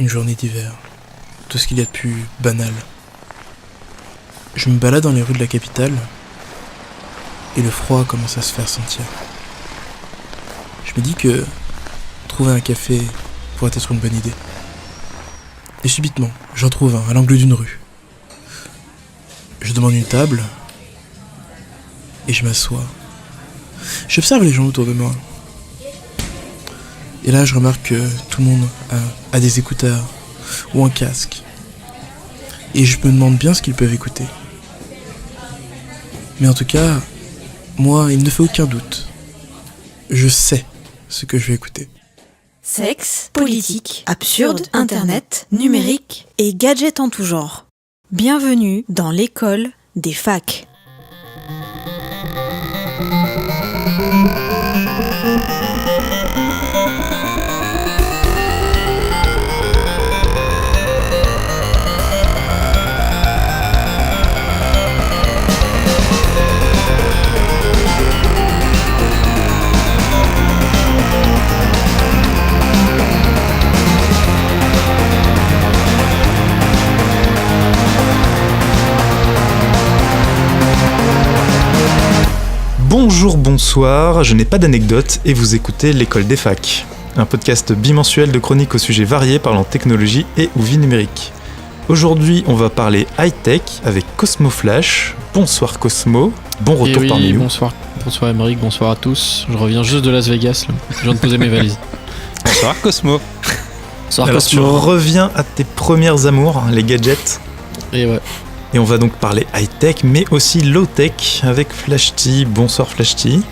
Une journée d'hiver. Tout ce qu'il y a de plus banal. Je me balade dans les rues de la capitale et le froid commence à se faire sentir. Je me dis que trouver un café pourrait être une bonne idée. Et subitement, j'en trouve un à l'angle d'une rue. Je demande une table et je m'assois. J'observe les gens autour de moi. Et là, je remarque que tout le monde a des écouteurs ou un casque. Et je me demande bien ce qu'ils peuvent écouter. Mais en tout cas, moi, il ne me fait aucun doute. Je sais ce que je vais écouter. Sexe, politique, absurde, internet, numérique et gadgets en tout genre. Bienvenue dans l'école des facs. Bonjour, bonsoir, je n'ai pas d'anecdote et vous écoutez l'École des facs, un podcast bimensuel de chroniques aux sujets variés parlant technologie et ou vie numérique. Aujourd'hui, on va parler high-tech avec Cosmo Flash. Bonsoir Cosmo, bon retour parmi nous. Bonsoir Aymeric, bonsoir à tous. Je reviens juste de Las Vegas, là. Je viens de poser mes valises. Bonsoir Cosmo. Bonsoir Alors, Cosmo. tu reviens à tes premières amours, les gadgets. Et ouais. Et on va donc parler high-tech, mais aussi low-tech avec Flashty. Bonsoir Flashty.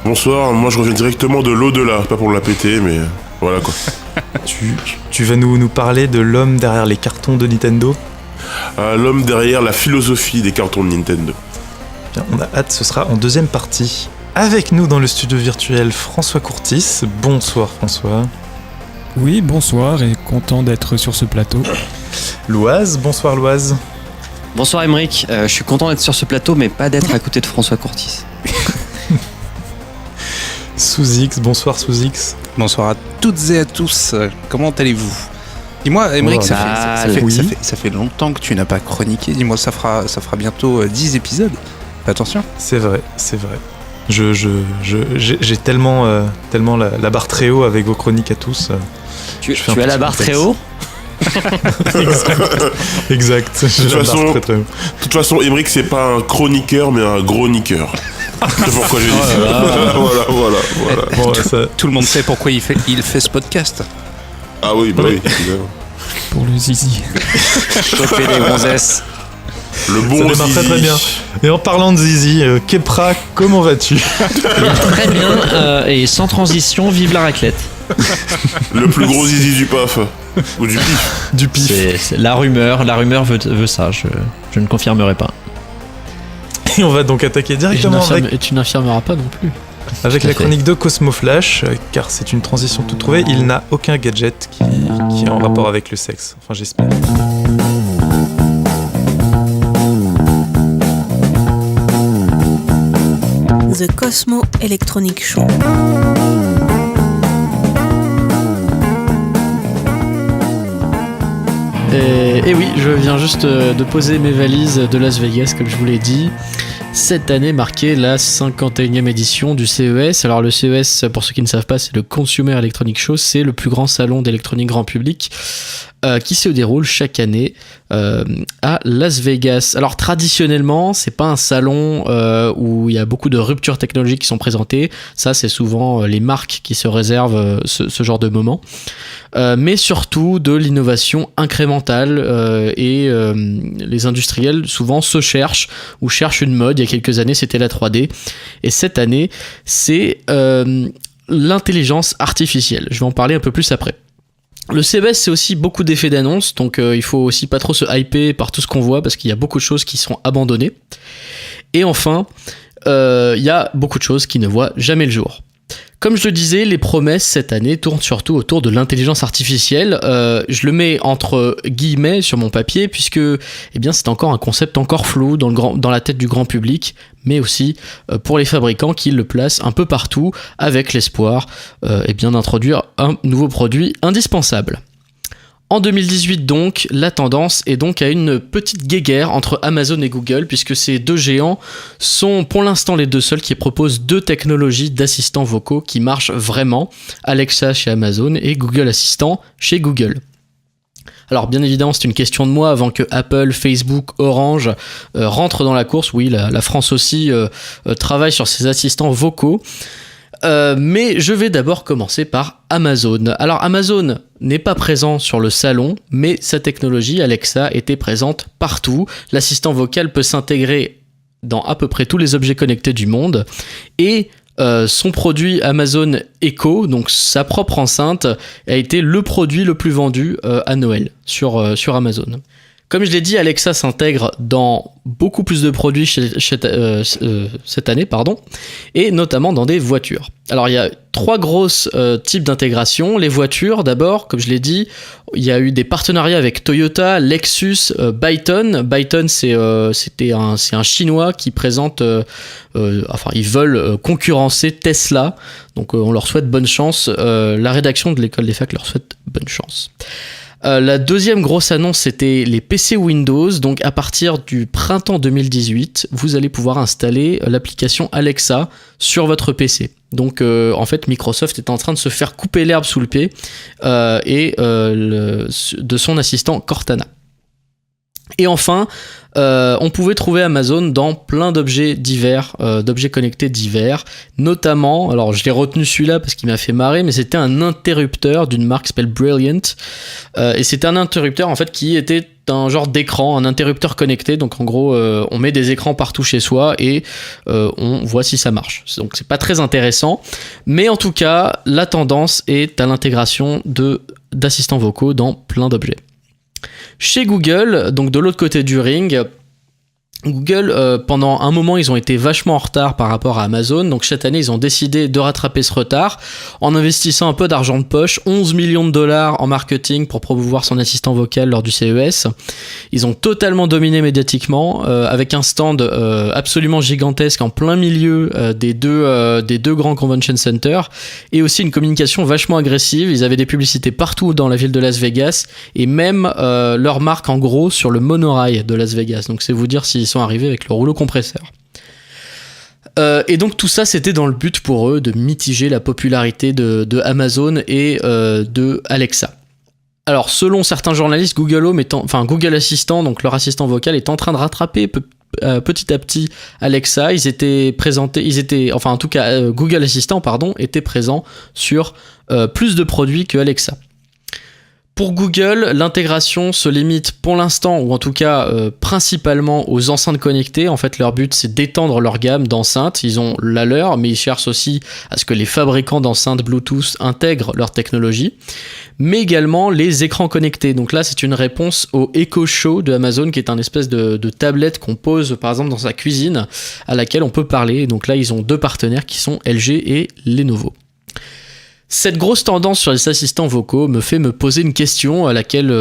Bonsoir, moi je reviens directement de l'au-delà, pas pour la péter, mais voilà quoi. Tu vas nous parler de l'homme derrière les cartons de Nintendo. L'homme derrière la philosophie des cartons de Nintendo. Bien, on a hâte, ce sera en deuxième partie. Avec nous dans le studio virtuel, François Courtis. Bonsoir François. Oui, bonsoir et content d'être sur ce plateau. Loise, bonsoir Loise. Bonsoir Aymeric, je suis content d'être sur ce plateau mais pas d'être à côté de François Courtis. Sous-X, bonsoir Sous-X. Bonsoir à toutes et à tous, comment allez-vous ? Dis-moi Aymeric, ça fait longtemps que tu n'as pas chroniqué, dis-moi ça fera bientôt 10 épisodes, fais attention. C'est vrai. J'ai tellement la barre très haut avec vos chroniques à tous. Tu as la barre très haut ? Exact. De toute façon, Aymeric c'est pas un chroniqueur mais un gros niqueur. C'est pourquoi j'ai dit ça. Voilà. Bon, ça... Tout le monde sait pourquoi il fait ce podcast. Ah oui, bah oui, évidemment. Pour le zizi. Choper les gonzesses. Le bon ça démarre zizi. très bien. Et en parlant de zizi, Kepra, comment vas-tu ? Très bien, et sans transition, vive la raclette. Le plus gros zizi du PAF. Ou du pif. Du pif. C'est la rumeur veut ça, je ne confirmerai pas. Et on va donc attaquer directement Et tu n'affirmeras pas non plus. avec Tout à la fait. chronique de Cosmo Flash, car c'est une transition toute trouvée. Il n'a aucun gadget qui est en rapport avec le sexe. Enfin, j'espère. The Cosmo Electronic Show. Et oui, je viens juste de poser mes valises de Las Vegas, comme je vous l'ai dit. Cette année marquait la 51e édition du CES. Alors le CES, pour ceux qui ne savent pas, c'est le Consumer Electronic Show. C'est le plus grand salon d'électronique grand public qui se déroule chaque année à Las Vegas. Alors traditionnellement, c'est pas un salon où il y a beaucoup de ruptures technologiques qui sont présentées. Ça, c'est souvent les marques qui se réservent ce genre de moment. Mais surtout de l'innovation incrémentale et les industriels souvent se cherchent ou cherchent une mode. Il y a quelques années c'était la 3D et cette année c'est l'intelligence artificielle. Je vais en parler un peu plus après. Le CES c'est aussi beaucoup d'effets d'annonce, donc il faut aussi pas trop se hyper par tout ce qu'on voit parce qu'il y a beaucoup de choses qui sont abandonnées. Et enfin il y a beaucoup de choses qui ne voient jamais le jour. Comme je le disais, les promesses cette année tournent surtout autour de l'intelligence artificielle. Je le mets entre guillemets sur mon papier puisque c'est encore un concept encore flou dans la tête du grand public, mais aussi pour les fabricants qui le placent un peu partout avec l'espoir d'introduire un nouveau produit indispensable. En 2018 donc, la tendance est donc à une petite guéguerre entre Amazon et Google, puisque ces deux géants sont pour l'instant les deux seuls qui proposent deux technologies d'assistants vocaux qui marchent vraiment, Alexa chez Amazon et Google Assistant chez Google. Alors bien évidemment c'est une question de mois avant que Apple, Facebook, Orange rentrent dans la course. Oui, la France aussi travaille sur ses assistants vocaux. Mais je vais d'abord commencer par Amazon. Alors Amazon n'est pas présent sur le salon, mais sa technologie Alexa était présente partout. L'assistant vocal peut s'intégrer dans à peu près tous les objets connectés du monde et son produit Amazon Echo, donc sa propre enceinte, a été le produit le plus vendu à Noël sur Amazon. Comme je l'ai dit, Alexa s'intègre dans beaucoup plus de produits cette année, et notamment dans des voitures. Alors il y a trois grosses types d'intégration. Les voitures, d'abord, comme je l'ai dit, il y a eu des partenariats avec Toyota, Lexus, Byton. Byton, c'est un Chinois qui présente, ils veulent concurrencer Tesla. Donc on leur souhaite bonne chance. La rédaction de l'école des facs leur souhaite bonne chance. La deuxième grosse annonce, c'était les PC Windows. Donc à partir du printemps 2018, vous allez pouvoir installer l'application Alexa sur votre PC. Donc en fait, Microsoft est en train de se faire couper l'herbe sous le pied de son assistant Cortana. Et enfin, on pouvait trouver Amazon dans plein d'objets divers, d'objets connectés divers, notamment, alors je l'ai retenu celui-là parce qu'il m'a fait marrer, mais c'était un interrupteur d'une marque qui s'appelle Brilliant, et c'était un interrupteur en fait qui était un genre d'écran, un interrupteur connecté, donc en gros on met des écrans partout chez soi et on voit si ça marche. Donc c'est pas très intéressant, mais en tout cas la tendance est à l'intégration d'assistants vocaux dans plein d'objets. Chez Google, donc de l'autre côté du ring, Google, pendant un moment, ils ont été vachement en retard par rapport à Amazon. Donc cette année, ils ont décidé de rattraper ce retard en investissant un peu d'argent de poche, 11 millions de dollars en marketing pour promouvoir son assistant vocal lors du CES. Ils ont totalement dominé médiatiquement avec un stand absolument gigantesque en plein milieu des deux grands convention centers et aussi une communication vachement agressive. Ils avaient des publicités partout dans la ville de Las Vegas et même leur marque en gros sur le monorail de Las Vegas. Donc c'est vous dire s'ils sont arrivés avec le rouleau compresseur. Et donc tout ça c'était dans le but pour eux de mitiger la popularité de Amazon et de Alexa. Alors selon certains journalistes, Google Assistant, donc leur assistant vocal, est en train de rattraper petit à petit Alexa. Google Assistant était présent sur plus de produits que Alexa. Pour Google, l'intégration se limite pour l'instant, ou en tout cas principalement aux enceintes connectées. En fait, leur but, c'est d'étendre leur gamme d'enceintes. Ils ont la leur, mais ils cherchent aussi à ce que les fabricants d'enceintes Bluetooth intègrent leur technologie, mais également les écrans connectés. Donc là, c'est une réponse au Echo Show de Amazon, qui est un espèce de tablette qu'on pose, par exemple, dans sa cuisine, à laquelle on peut parler. Donc là, ils ont deux partenaires qui sont LG et Lenovo. Cette grosse tendance sur les assistants vocaux me fait me poser une question à laquelle,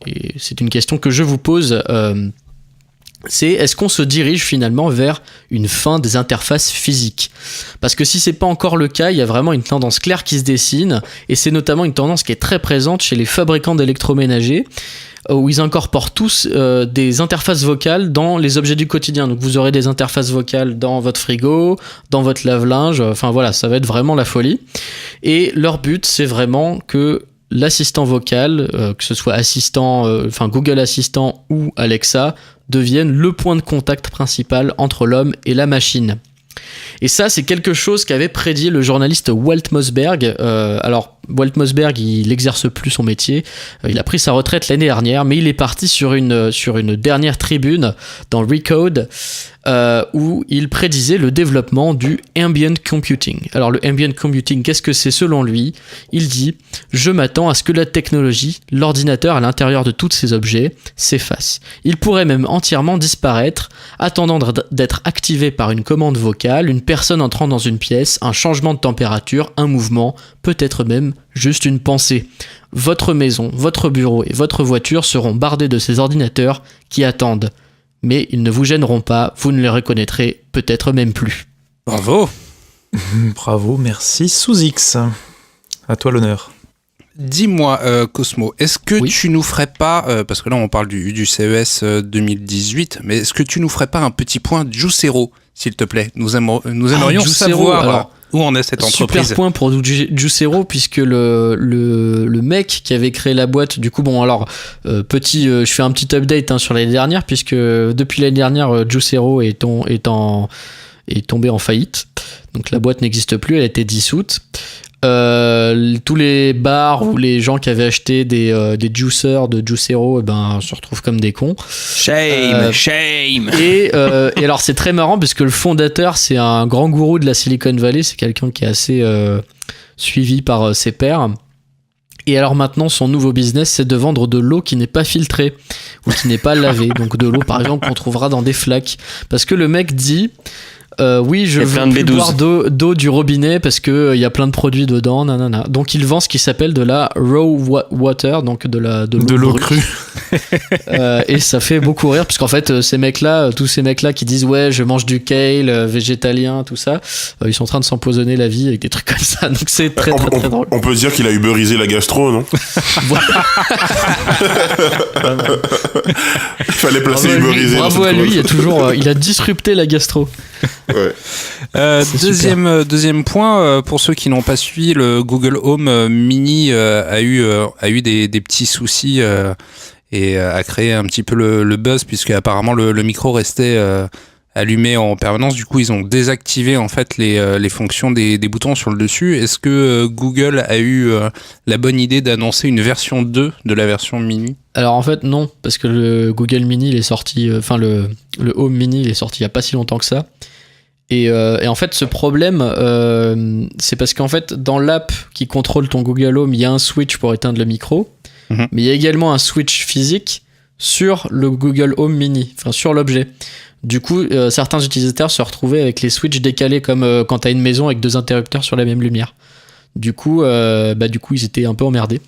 et c'est une question que je vous pose, c'est est-ce qu'on se dirige finalement vers une fin des interfaces physiques ? Parce que si c'est pas encore le cas, il y a vraiment une tendance claire qui se dessine, et c'est notamment une tendance qui est très présente chez les fabricants d'électroménagers, où ils incorporent tous des interfaces vocales dans les objets du quotidien. Donc vous aurez des interfaces vocales dans votre frigo, dans votre lave-linge, enfin voilà, ça va être vraiment la folie. Et leur but, c'est vraiment que l'assistant vocal, que ce soit Google Assistant ou Alexa, devienne le point de contact principal entre l'homme et la machine. Et ça, c'est quelque chose qu'avait prédit le journaliste Walt Mossberg. Alors, Walt Mossberg, il n'exerce plus son métier. Il a pris sa retraite l'année dernière, mais il est parti sur une dernière tribune dans Recode où il prédisait le développement du ambient computing. Alors, le ambient computing, qu'est-ce que c'est selon lui ? Il dit « Je m'attends à ce que la technologie, l'ordinateur à l'intérieur de tous ces objets, s'efface. Il pourrait même entièrement disparaître, attendant d'être activé par une commande vocale, une personne entrant dans une pièce, un changement de température, un mouvement, peut-être même juste une pensée. Votre maison, votre bureau et votre voiture seront bardés de ces ordinateurs qui attendent. Mais ils ne vous gêneront pas, vous ne les reconnaîtrez peut-être même plus. » Bravo. Bravo, merci. Sous X, à toi l'honneur. Dis-moi, Cosmo, est-ce que tu nous ferais pas, parce que là on parle du CES 2018, mais est-ce que tu nous ferais pas un petit point Juicero, s'il te plaît? Nous aimerions savoir alors, où en est cette entreprise. Super point pour Juicero, puisque le mec qui avait créé la boîte, du coup, bon, alors, je fais un petit update sur l'année dernière, puisque depuis l'année dernière, Juicero est tombé en faillite. Donc la boîte n'existe plus, elle a été dissoute. Tous les bars ou les gens qui avaient acheté des juicers de Juicero se retrouvent comme des cons. Shame. Et alors c'est très marrant parce que le fondateur, c'est un grand gourou de la Silicon Valley, c'est quelqu'un qui est assez suivi par ses pairs. Et alors maintenant, son nouveau business, c'est de vendre de l'eau qui n'est pas filtrée ou qui n'est pas lavée. Donc de l'eau, par exemple, qu'on trouvera dans des flaques. Parce que le mec dit... oui, je veux plus boire d'eau du robinet parce que il y a plein de produits dedans, nanana. Donc il vend ce qui s'appelle de la raw water, donc de l'eau crue. Et ça fait beaucoup rire parce qu'en fait tous ces mecs là qui disent ouais je mange du kale végétalien tout ça, ils sont en train de s'empoisonner la vie avec des trucs comme ça. Donc c'est très drôle. On peut dire qu'il a uberisé la gastro, non? Il fallait placer uberisé. Bravo à lui, il a disrupté la gastro. Ouais. Deuxième point, pour ceux qui n'ont pas suivi, le Google Home Mini a eu des petits soucis et a créé un petit peu le buzz, puisque apparemment le micro restait allumé en permanence. Du coup, ils ont désactivé en fait les fonctions des boutons sur le dessus. Est-ce que Google a eu la bonne idée d'annoncer une version 2 de la version Mini? Alors en fait non, parce que le Google Mini il est sorti, le Home Mini il est sorti il y a pas si longtemps que ça. Et en fait ce problème c'est parce qu'en fait dans l'app qui contrôle ton Google Home il y a un switch pour éteindre le micro, mais il y a également un switch physique sur le Google Home Mini, enfin sur l'objet. Du coup certains utilisateurs se retrouvaient avec les switches décalés comme quand t'as une maison avec deux interrupteurs sur la même lumière. Du coup, ils étaient un peu emmerdés.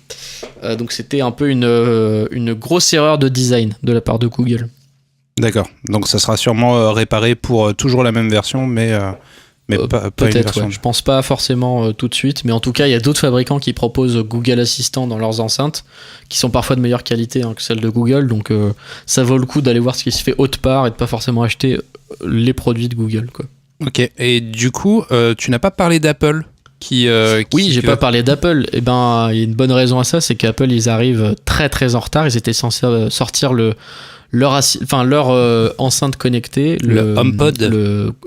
Donc c'était un peu une grosse erreur de design de la part de Google. D'accord. Donc ça sera sûrement réparé pour toujours la même version, mais pas une version. Ouais. Je pense pas forcément tout de suite, mais en tout cas, il y a d'autres fabricants qui proposent Google Assistant dans leurs enceintes, qui sont parfois de meilleure qualité que celles de Google. Donc ça vaut le coup d'aller voir ce qui se fait autre part et de pas forcément acheter les produits de Google, quoi. Ok. Et du coup, tu n'as pas parlé d'Apple? Oui, j'ai pas parlé d'Apple. Il y a une bonne raison à ça, c'est qu'Apple ils arrivent très très en retard. Ils étaient censés sortir leur enceinte connectée, le HomePod,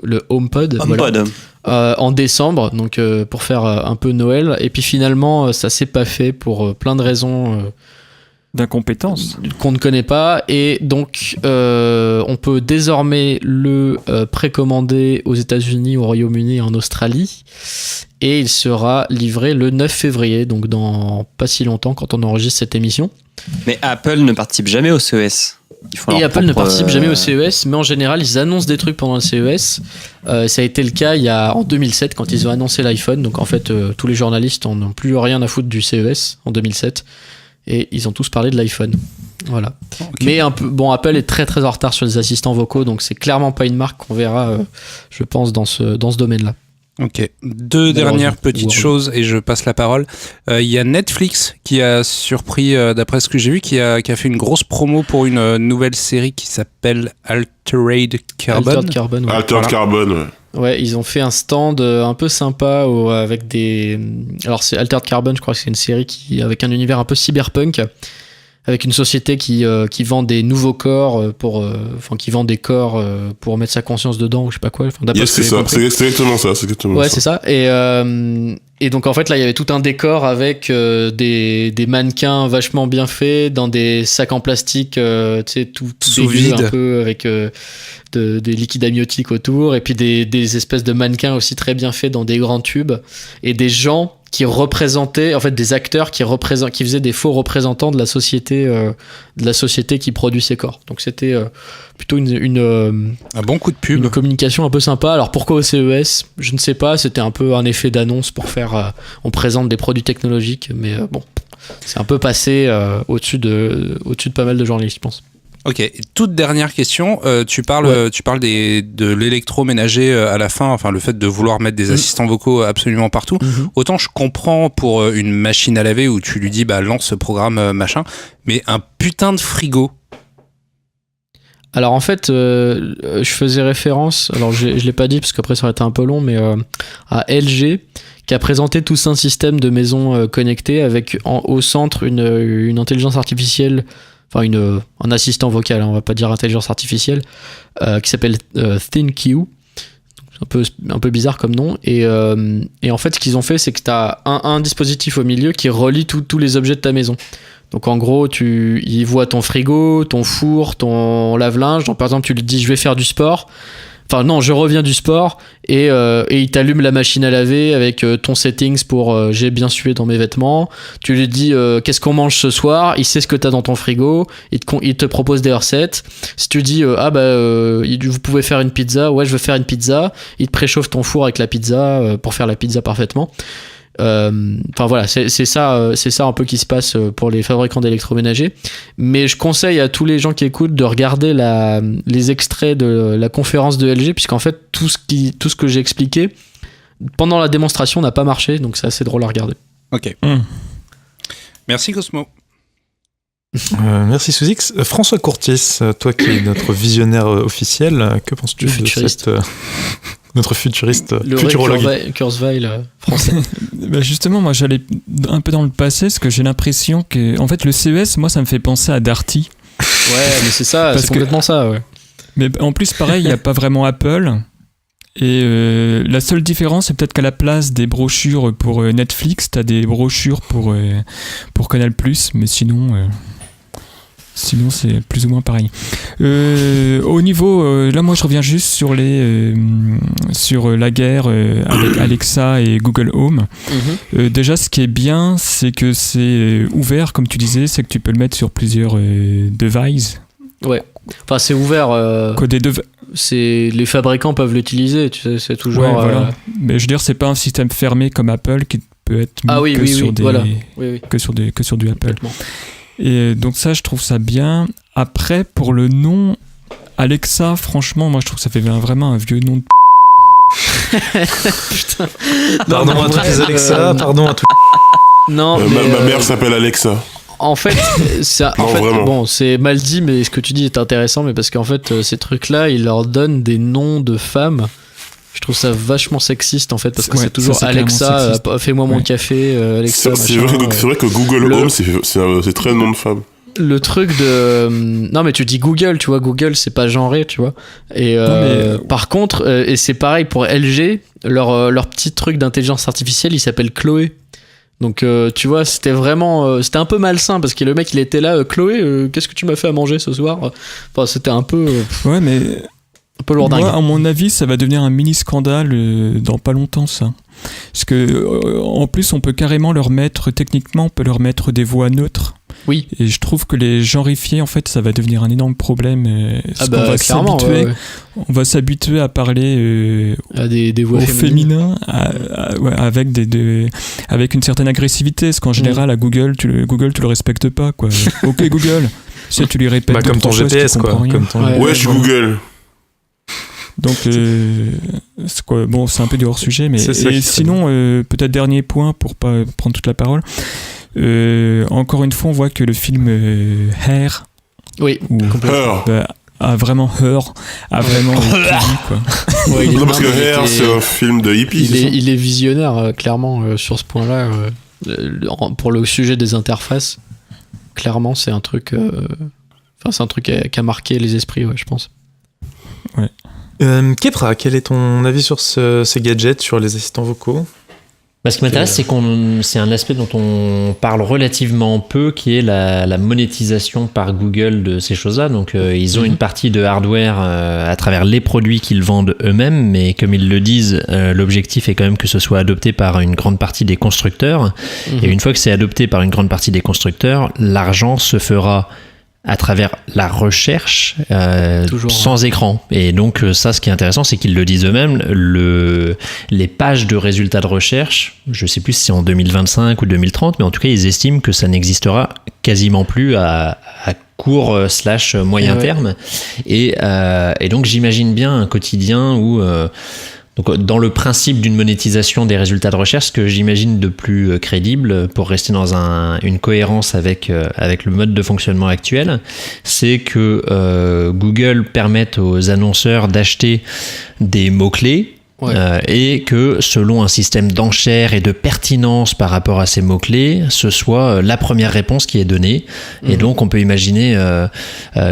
le HomePod. Voilà, en décembre, donc pour faire un peu Noël. Et puis finalement, ça s'est pas fait pour plein de raisons. D'incompétence qu'on ne connaît pas, et donc on peut désormais le précommander aux États-Unis, au Royaume-Uni et en Australie, et il sera livré le 9 février, donc dans pas si longtemps quand on enregistre cette émission. Mais Apple ne participe jamais au CES. Et Apple ne participe jamais au CES, mais en général ils annoncent des trucs pendant le CES. Ça a été le cas en 2007 quand ils ont annoncé l'iPhone, donc en fait tous les journalistes n'ont plus rien à foutre du CES en 2007. Et ils ont tous parlé de l'iPhone. Voilà. Okay. Mais Apple est très très en retard sur les assistants vocaux, donc c'est clairement pas une marque qu'on verra, je pense, dans ce domaine-là. Ok. Deux dernières petites choses et je passe la parole. Il y a Netflix qui a surpris, d'après ce que j'ai vu, qui a fait une grosse promo pour une nouvelle série qui s'appelle Altered Carbon. Altered Carbon, ouais. Altered Carbon, ouais. Ouais, ils ont fait un stand un peu sympa avec des... Alors c'est Altered Carbon, je crois que c'est une série avec un univers un peu cyberpunk, avec une société qui vend des nouveaux corps qui vend des corps pour mettre sa conscience dedans ou je sais pas quoi. C'est ça, c'est exactement ça. Ouais, c'est ça. Et donc en fait là il y avait tout un décor avec des mannequins vachement bien faits dans des sacs en plastique, tu sais, tout dégueu un peu avec des liquides amniotiques autour, et puis des espèces de mannequins aussi très bien faits dans des grands tubes, et des gens qui représentaient, en fait, des acteurs qui faisaient des faux représentants de la société qui produit ces corps. Donc c'était plutôt un bon coup de pub, une communication un peu sympa. Alors pourquoi au CES ? Je ne sais pas. C'était un peu un effet d'annonce pour faire. On présente des produits technologiques, mais bon, c'est un peu passé au-dessus de pas mal de journalistes, je pense. Ok, et toute dernière question, tu parles de l'électroménager à la fin, enfin le fait de vouloir mettre des assistants vocaux absolument partout. Autant je comprends pour une machine à laver où tu lui dis lance ce programme machin, mais un putain de frigo. Alors en fait, je faisais référence, alors je l'ai pas dit parce qu'après ça aurait été un peu long, mais à LG qui a présenté tout un système de maison connectée avec au centre une intelligence artificielle. Enfin, un assistant vocal, on va pas dire intelligence artificielle, qui s'appelle ThinQ. Un peu bizarre comme nom. Et en fait, ce qu'ils ont fait, c'est que tu as un dispositif au milieu qui relie tous les objets de ta maison. Donc en gros, il voit ton frigo, ton four, ton lave-linge. Donc par exemple, tu lui dis je vais faire du sport. Enfin non, je reviens du sport et il t'allume la machine à laver avec ton settings pour j'ai bien sué dans mes vêtements. Tu lui dis qu'est-ce qu'on mange ce soir, il sait ce que t'as dans ton frigo, il te propose des recettes. Si tu dis vous pouvez faire une pizza, ouais je veux faire une pizza, il te préchauffe ton four avec la pizza pour faire la pizza parfaitement. Enfin voilà, c'est ça un peu qui se passe pour les fabricants d'électroménagers. Mais je conseille à tous les gens qui écoutent de regarder les extraits de la conférence de LG, puisqu'en fait tout ce que j'ai expliqué pendant la démonstration n'a pas marché, donc c'est assez drôle à regarder. Ok. Merci Cosmo. Merci Sous-X. François Courtis, toi qui es notre visionnaire officiel, que penses-tu de cette... notre futuriste, futurologue. Le Kurzweil français. Justement, moi j'allais un peu dans le passé, parce que j'ai l'impression que, en fait, le CES, moi ça me fait penser à Darty. Ouais, mais c'est ça, c'est complètement ça, ouais. Mais en plus, pareil, il n'y a pas vraiment Apple. Et la seule différence, c'est peut-être qu'à la place des brochures pour Netflix, t'as des brochures pour Canal+, mais sinon c'est plus ou moins pareil. Au niveau, là moi je reviens juste sur la guerre avec Alexa et Google Home. Déjà ce qui est bien, c'est que c'est ouvert, comme tu disais, c'est que tu peux le mettre sur plusieurs devices. Ouais. Enfin c'est ouvert. Les fabricants peuvent l'utiliser. Tu sais, c'est toujours. Ouais, voilà. Mais je veux dire, c'est pas un système fermé comme Apple qui peut être mis que sur du Apple. Et donc ça, je trouve ça bien. Après, pour le nom Alexa, franchement, moi je trouve que ça fait vraiment un vieux nom de Putain. Pardon à tous les Alexa, pardon à tous. Non, ma mère s'appelle Alexa. En fait, c'est mal dit, mais ce que tu dis est intéressant, mais parce qu'en fait, ces trucs-là, ils leur donnent des noms de femmes. Je trouve ça vachement sexiste en fait, parce que c'est toujours Alexa, fais-moi mon café, Alexa. C'est vrai que Google Home, c'est très nom de femme. Le truc de. Non, mais tu dis Google, tu vois, Google, c'est pas genré, tu vois. Et par contre, et c'est pareil pour LG, leur petit truc d'intelligence artificielle, il s'appelle Chloé. Donc, tu vois, c'était un peu malsain parce que le mec, il était là, Chloé, qu'est-ce que tu m'as fait à manger ce soir ? Enfin, c'était un peu. Ouais, mais. Un peu lourdingue. Moi, à mon avis, ça va devenir un mini scandale dans pas longtemps, ça. Parce que, en plus, on peut carrément techniquement, on peut leur mettre des voix neutres. Oui. Et je trouve que les genrifier, en fait, ça va devenir un énorme problème. On va s'habituer à parler à des voix au féminin avec une certaine agressivité. Parce qu'en général, à Google, tu le respectes pas, quoi. Ok, Google. Tu lui répètes. Comme ton GPS, quoi. Ouais, je suis Google. Donc, c'est un peu du hors-sujet. Mais sinon, peut-être dernier point pour pas prendre toute la parole. Encore une fois, on voit que le film Hair, a vraiment étudié, quoi. Ouais, non, parce que Hair, c'est un film de hippie. Il est visionnaire, clairement, sur ce point-là. Pour le sujet des interfaces, clairement, c'est un truc. C'est un truc qui a marqué les esprits, je pense. Ouais. Kepra, quel est ton avis sur ces gadgets, sur les assistants vocaux ? Ce qui m'intéresse, c'est un aspect dont on parle relativement peu, qui est la monétisation par Google de ces choses-là. Donc, ils ont une partie de hardware à travers les produits qu'ils vendent eux-mêmes, mais comme ils le disent, l'objectif est quand même que ce soit adopté par une grande partie des constructeurs. Et une fois que c'est adopté par une grande partie des constructeurs, l'argent se fera à travers la recherche Toujours, sans écran. Et donc ça, ce qui est intéressant, c'est qu'ils le disent eux-mêmes, les pages de résultats de recherche, je sais plus si c'est en 2025 ou 2030, mais en tout cas, ils estiment que ça n'existera quasiment plus à court / moyen terme. Et donc, j'imagine bien un quotidien où... donc, dans le principe d'une monétisation des résultats de recherche, ce que j'imagine de plus crédible pour rester dans une cohérence avec le mode de fonctionnement actuel, c'est que Google permette aux annonceurs d'acheter des mots-clés. Et que selon un système d'enchères et de pertinence par rapport à ces mots-clés, ce soit la première réponse qui est donnée. Et donc on peut imaginer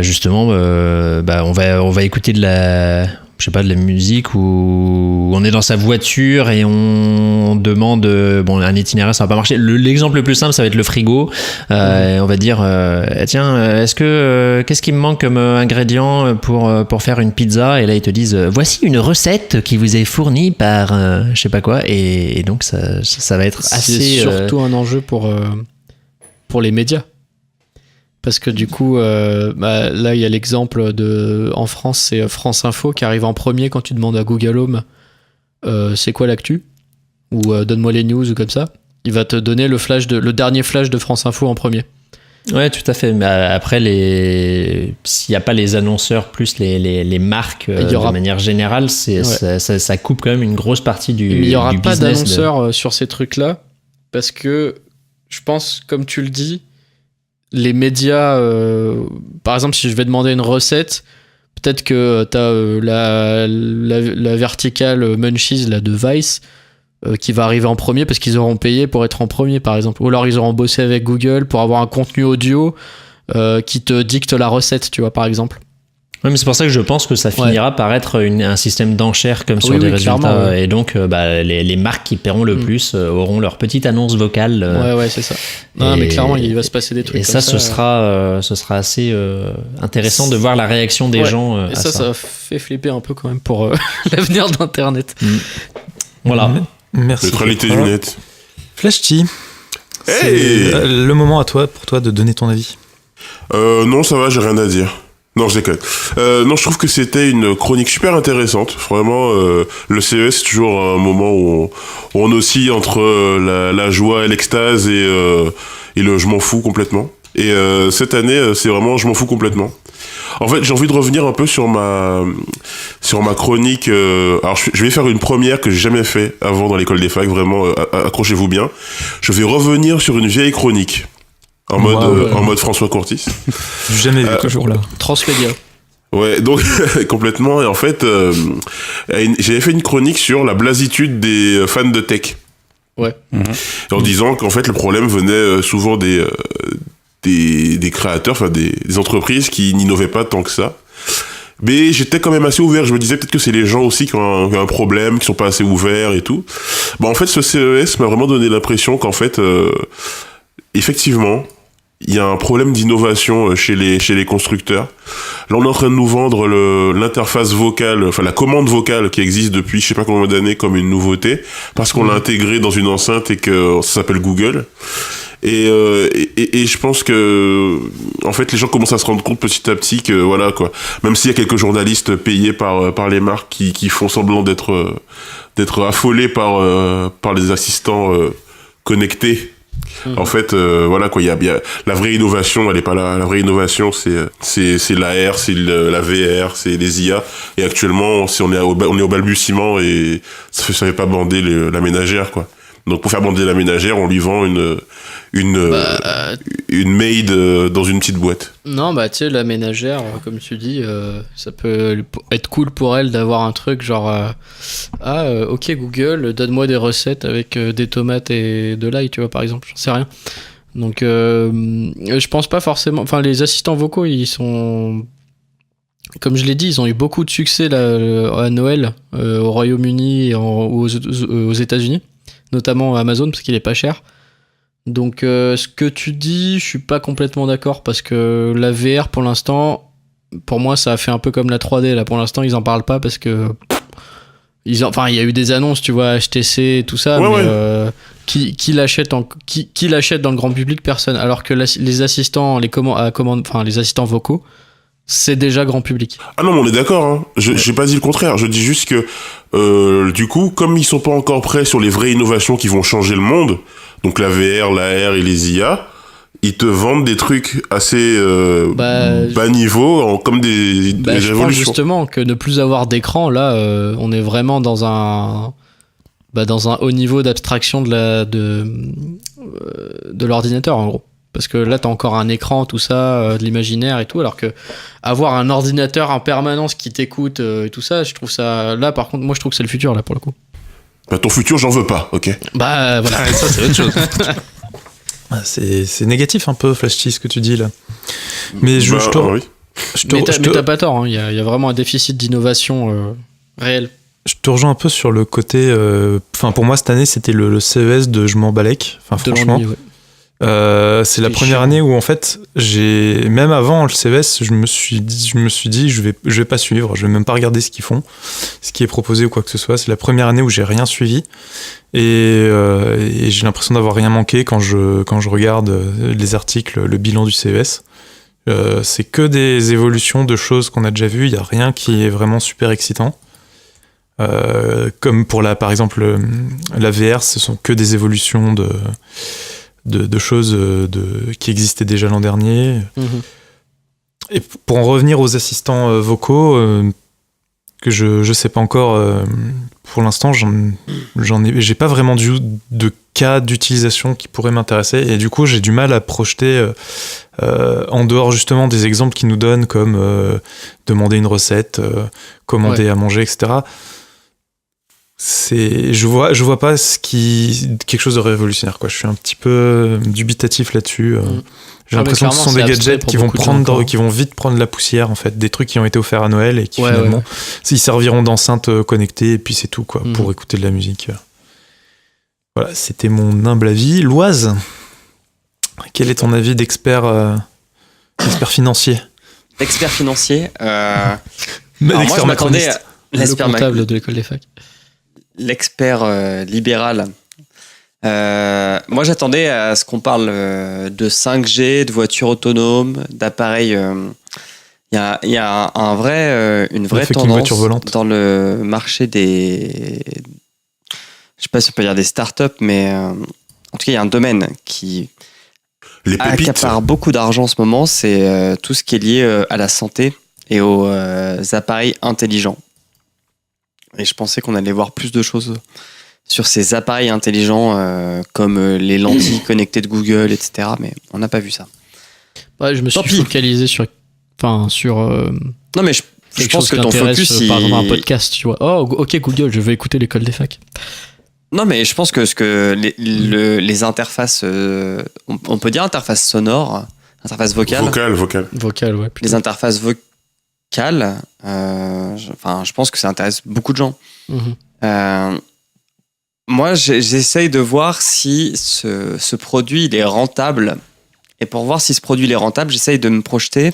justement, on va écouter de la musique où on est dans sa voiture et on demande un itinéraire, ça va pas marcher. L'exemple le plus simple, ça va être le frigo. Et on va dire tiens, qu'est-ce qui me manque comme ingrédient pour faire une pizza? Et là ils te disent voici une recette qui vous est fournie par je sais pas quoi. Et donc ça va être assez. C'est surtout un enjeu pour les médias. Parce que du coup, là, il y a l'exemple en France, c'est France Info qui arrive en premier quand tu demandes à Google Home c'est quoi l'actu, ou donne-moi les news ou comme ça. Il va te donner le dernier flash de France Info en premier. Ouais, tout à fait. Mais après, s'il n'y a pas les annonceurs plus les marques de manière générale, ça coupe quand même une grosse partie du business. Mais il n'y aura pas d'annonceurs sur ces trucs-là, parce que je pense, comme tu le dis, les médias, par exemple, si je vais demander une recette, peut-être que t'as la verticale Munchies là, de Vice qui va arriver en premier parce qu'ils auront payé pour être en premier, par exemple. Ou alors ils auront bossé avec Google pour avoir un contenu audio qui te dicte la recette, tu vois, par exemple. Oui, mais c'est pour ça que je pense que ça finira par être un système d'enchères comme sur des résultats. Et donc, les marques qui paieront le plus auront leur petite annonce vocale. Ouais, c'est ça. Non, mais clairement, il va se passer des trucs. Et ça, ce sera assez intéressant de voir la réaction des gens. Et ça fait flipper un peu quand même pour l'avenir d'Internet. Voilà. Merci. Neutralité du net. Flash-T. Hey, le moment pour toi de donner ton avis. Non, ça va, j'ai rien à dire. Non, je déconne. Non, je trouve que c'était une chronique super intéressante. Vraiment, le CES, c'est toujours un moment où on oscille entre la joie et l'extase et le je m'en fous complètement. Et cette année, c'est vraiment je m'en fous complètement. En fait, j'ai envie de revenir un peu sur ma chronique. Alors, je vais faire une première que j'ai jamais fait avant dans l'école des facs. Vraiment, accrochez-vous bien. Je vais revenir sur une vieille chronique. En mode François Courtis. Jamais vu. Toujours là. Transmédia. Ouais, donc complètement. Et en fait, j'avais fait une chronique sur la blasitude des fans de tech. Ouais. En disant qu'en fait, le problème venait souvent des créateurs, enfin des entreprises qui n'innovaient pas tant que ça. Mais j'étais quand même assez ouvert. Je me disais peut-être que c'est les gens aussi qui ont un problème, qui sont pas assez ouverts et tout. En fait, ce CES m'a vraiment donné l'impression qu'en fait, effectivement, il y a un problème d'innovation chez les constructeurs. Là, on est en train de nous vendre l'interface vocale, enfin la commande vocale qui existe depuis je sais pas combien d'années comme une nouveauté, parce qu'on l'a intégrée dans une enceinte et que ça s'appelle Google. Et je pense que en fait les gens commencent à se rendre compte petit à petit que voilà quoi, même s'il y a quelques journalistes payés par les marques qui font semblant d'être affolés par les assistants connectés. En fait, voilà quoi, il y a la vraie innovation, elle est pas là. La vraie innovation, c'est l'AR, c'est la VR, c'est les IA. Et actuellement, on est au balbutiement et ça fait pas bander la ménagère quoi. Donc pour faire bander la ménagère, on lui vend une maid dans une petite boîte. Non, tu sais, la ménagère, comme tu dis, ça peut être cool pour elle d'avoir un truc genre ok Google, donne-moi des recettes avec des tomates et de l'ail, tu vois, par exemple, j'en sais rien. Donc je pense pas forcément, enfin les assistants vocaux, ils sont, comme je l'ai dit, ils ont eu beaucoup de succès là, à Noël au Royaume-Uni et aux États-Unis, notamment Amazon parce qu'il est pas cher. Donc ce que tu dis, je suis pas complètement d'accord parce que la VR pour l'instant, pour moi ça a fait un peu comme la 3D là. Pour l'instant ils en parlent pas parce que il y a eu des annonces, tu vois, HTC et tout ça, mais qui l'achète qui l'achète dans le grand public? Personne. Alors que les assistants, les assistants vocaux, c'est déjà grand public. Ah non, mais on est d'accord, hein. J'ai pas dit le contraire. Je dis juste que, du coup, comme ils sont pas encore prêts sur les vraies innovations qui vont changer le monde, donc la VR, la R et les IA, ils te vendent des trucs assez bas niveau, comme des je révolutions. pense justement que ne plus avoir d'écran, là, on est vraiment dans un haut niveau d'abstraction de l'ordinateur, en gros. Parce que là, t'as encore un écran, tout ça, de l'imaginaire et tout, alors que avoir un ordinateur en permanence qui t'écoute et tout ça, je trouve ça... Là, par contre, moi, je trouve que c'est le futur, là, pour le coup. Bah, ton futur, j'en veux pas, ok. Bah, voilà. Ça, c'est autre chose. C'est négatif un peu, Flashy, ce que tu dis là. Mais Mais t'as pas tort, hein. Il y a vraiment un déficit d'innovation réel. Je te rejoins un peu sur le côté... pour moi, cette année, c'était le CES de je m'en balèque. Franchement. L'ennui, ouais. C'est la première année où en fait même avant le CES je me suis dit je vais pas suivre, je vais même pas regarder ce qu'ils font, ce qui est proposé ou quoi que ce soit. C'est la première année où j'ai rien suivi et j'ai l'impression d'avoir rien manqué quand je regarde les articles, le bilan du CES. C'est que des évolutions de choses qu'on a déjà vues, il y a rien qui est vraiment super excitant. Comme pour par exemple la VR, ce sont que des évolutions de choses qui existaient déjà l'an dernier. Et pour en revenir aux assistants vocaux, que je sais pas encore, pour l'instant, j'ai pas vraiment de cas d'utilisation qui pourraient m'intéresser, et du coup, j'ai du mal à projeter en dehors justement des exemples qu'ils nous donnent, comme demander une recette, commander à manger, etc. Je vois pas quelque chose de révolutionnaire, quoi. Je suis un petit peu dubitatif là-dessus. J'ai l'impression que ce sont des gadgets qui vont vite prendre la poussière, en fait, des trucs qui ont été offerts à Noël et qui finalement ils serviront d'enceinte connectée et puis c'est tout, quoi, pour écouter de la musique. Voilà, c'était mon humble avis. Loise, quel est ton avis d'expert financier? Expert financier. Moi, je m'attendais à le comptable de l'école des facs. L'expert libéral. Moi, j'attendais à ce qu'on parle de 5G, de voitures autonomes, d'appareils. Il y a une vraie tendance dans le marché des... Je sais pas si on peut dire des startups, mais en tout cas, il y a un domaine qui accapare beaucoup d'argent en ce moment, c'est tout ce qui est lié à la santé et aux appareils intelligents. Et je pensais qu'on allait voir plus de choses sur ces appareils intelligents comme les lentilles connectées de Google, etc. Mais on n'a pas vu ça. Ouais, je me suis focalisé sur... Non, mais je pense que ton focus... Par exemple, un podcast, tu vois. Oh, ok, Google, je vais écouter l'école des facs. Non, mais je pense que les interfaces... on peut dire interface sonore, interface vocale. Vocale, ouais. Les interfaces vocales, je pense que ça intéresse beaucoup de gens. Moi, j'essaye de voir si ce produit il est rentable. Et pour voir si ce produit il est rentable, j'essaye de me projeter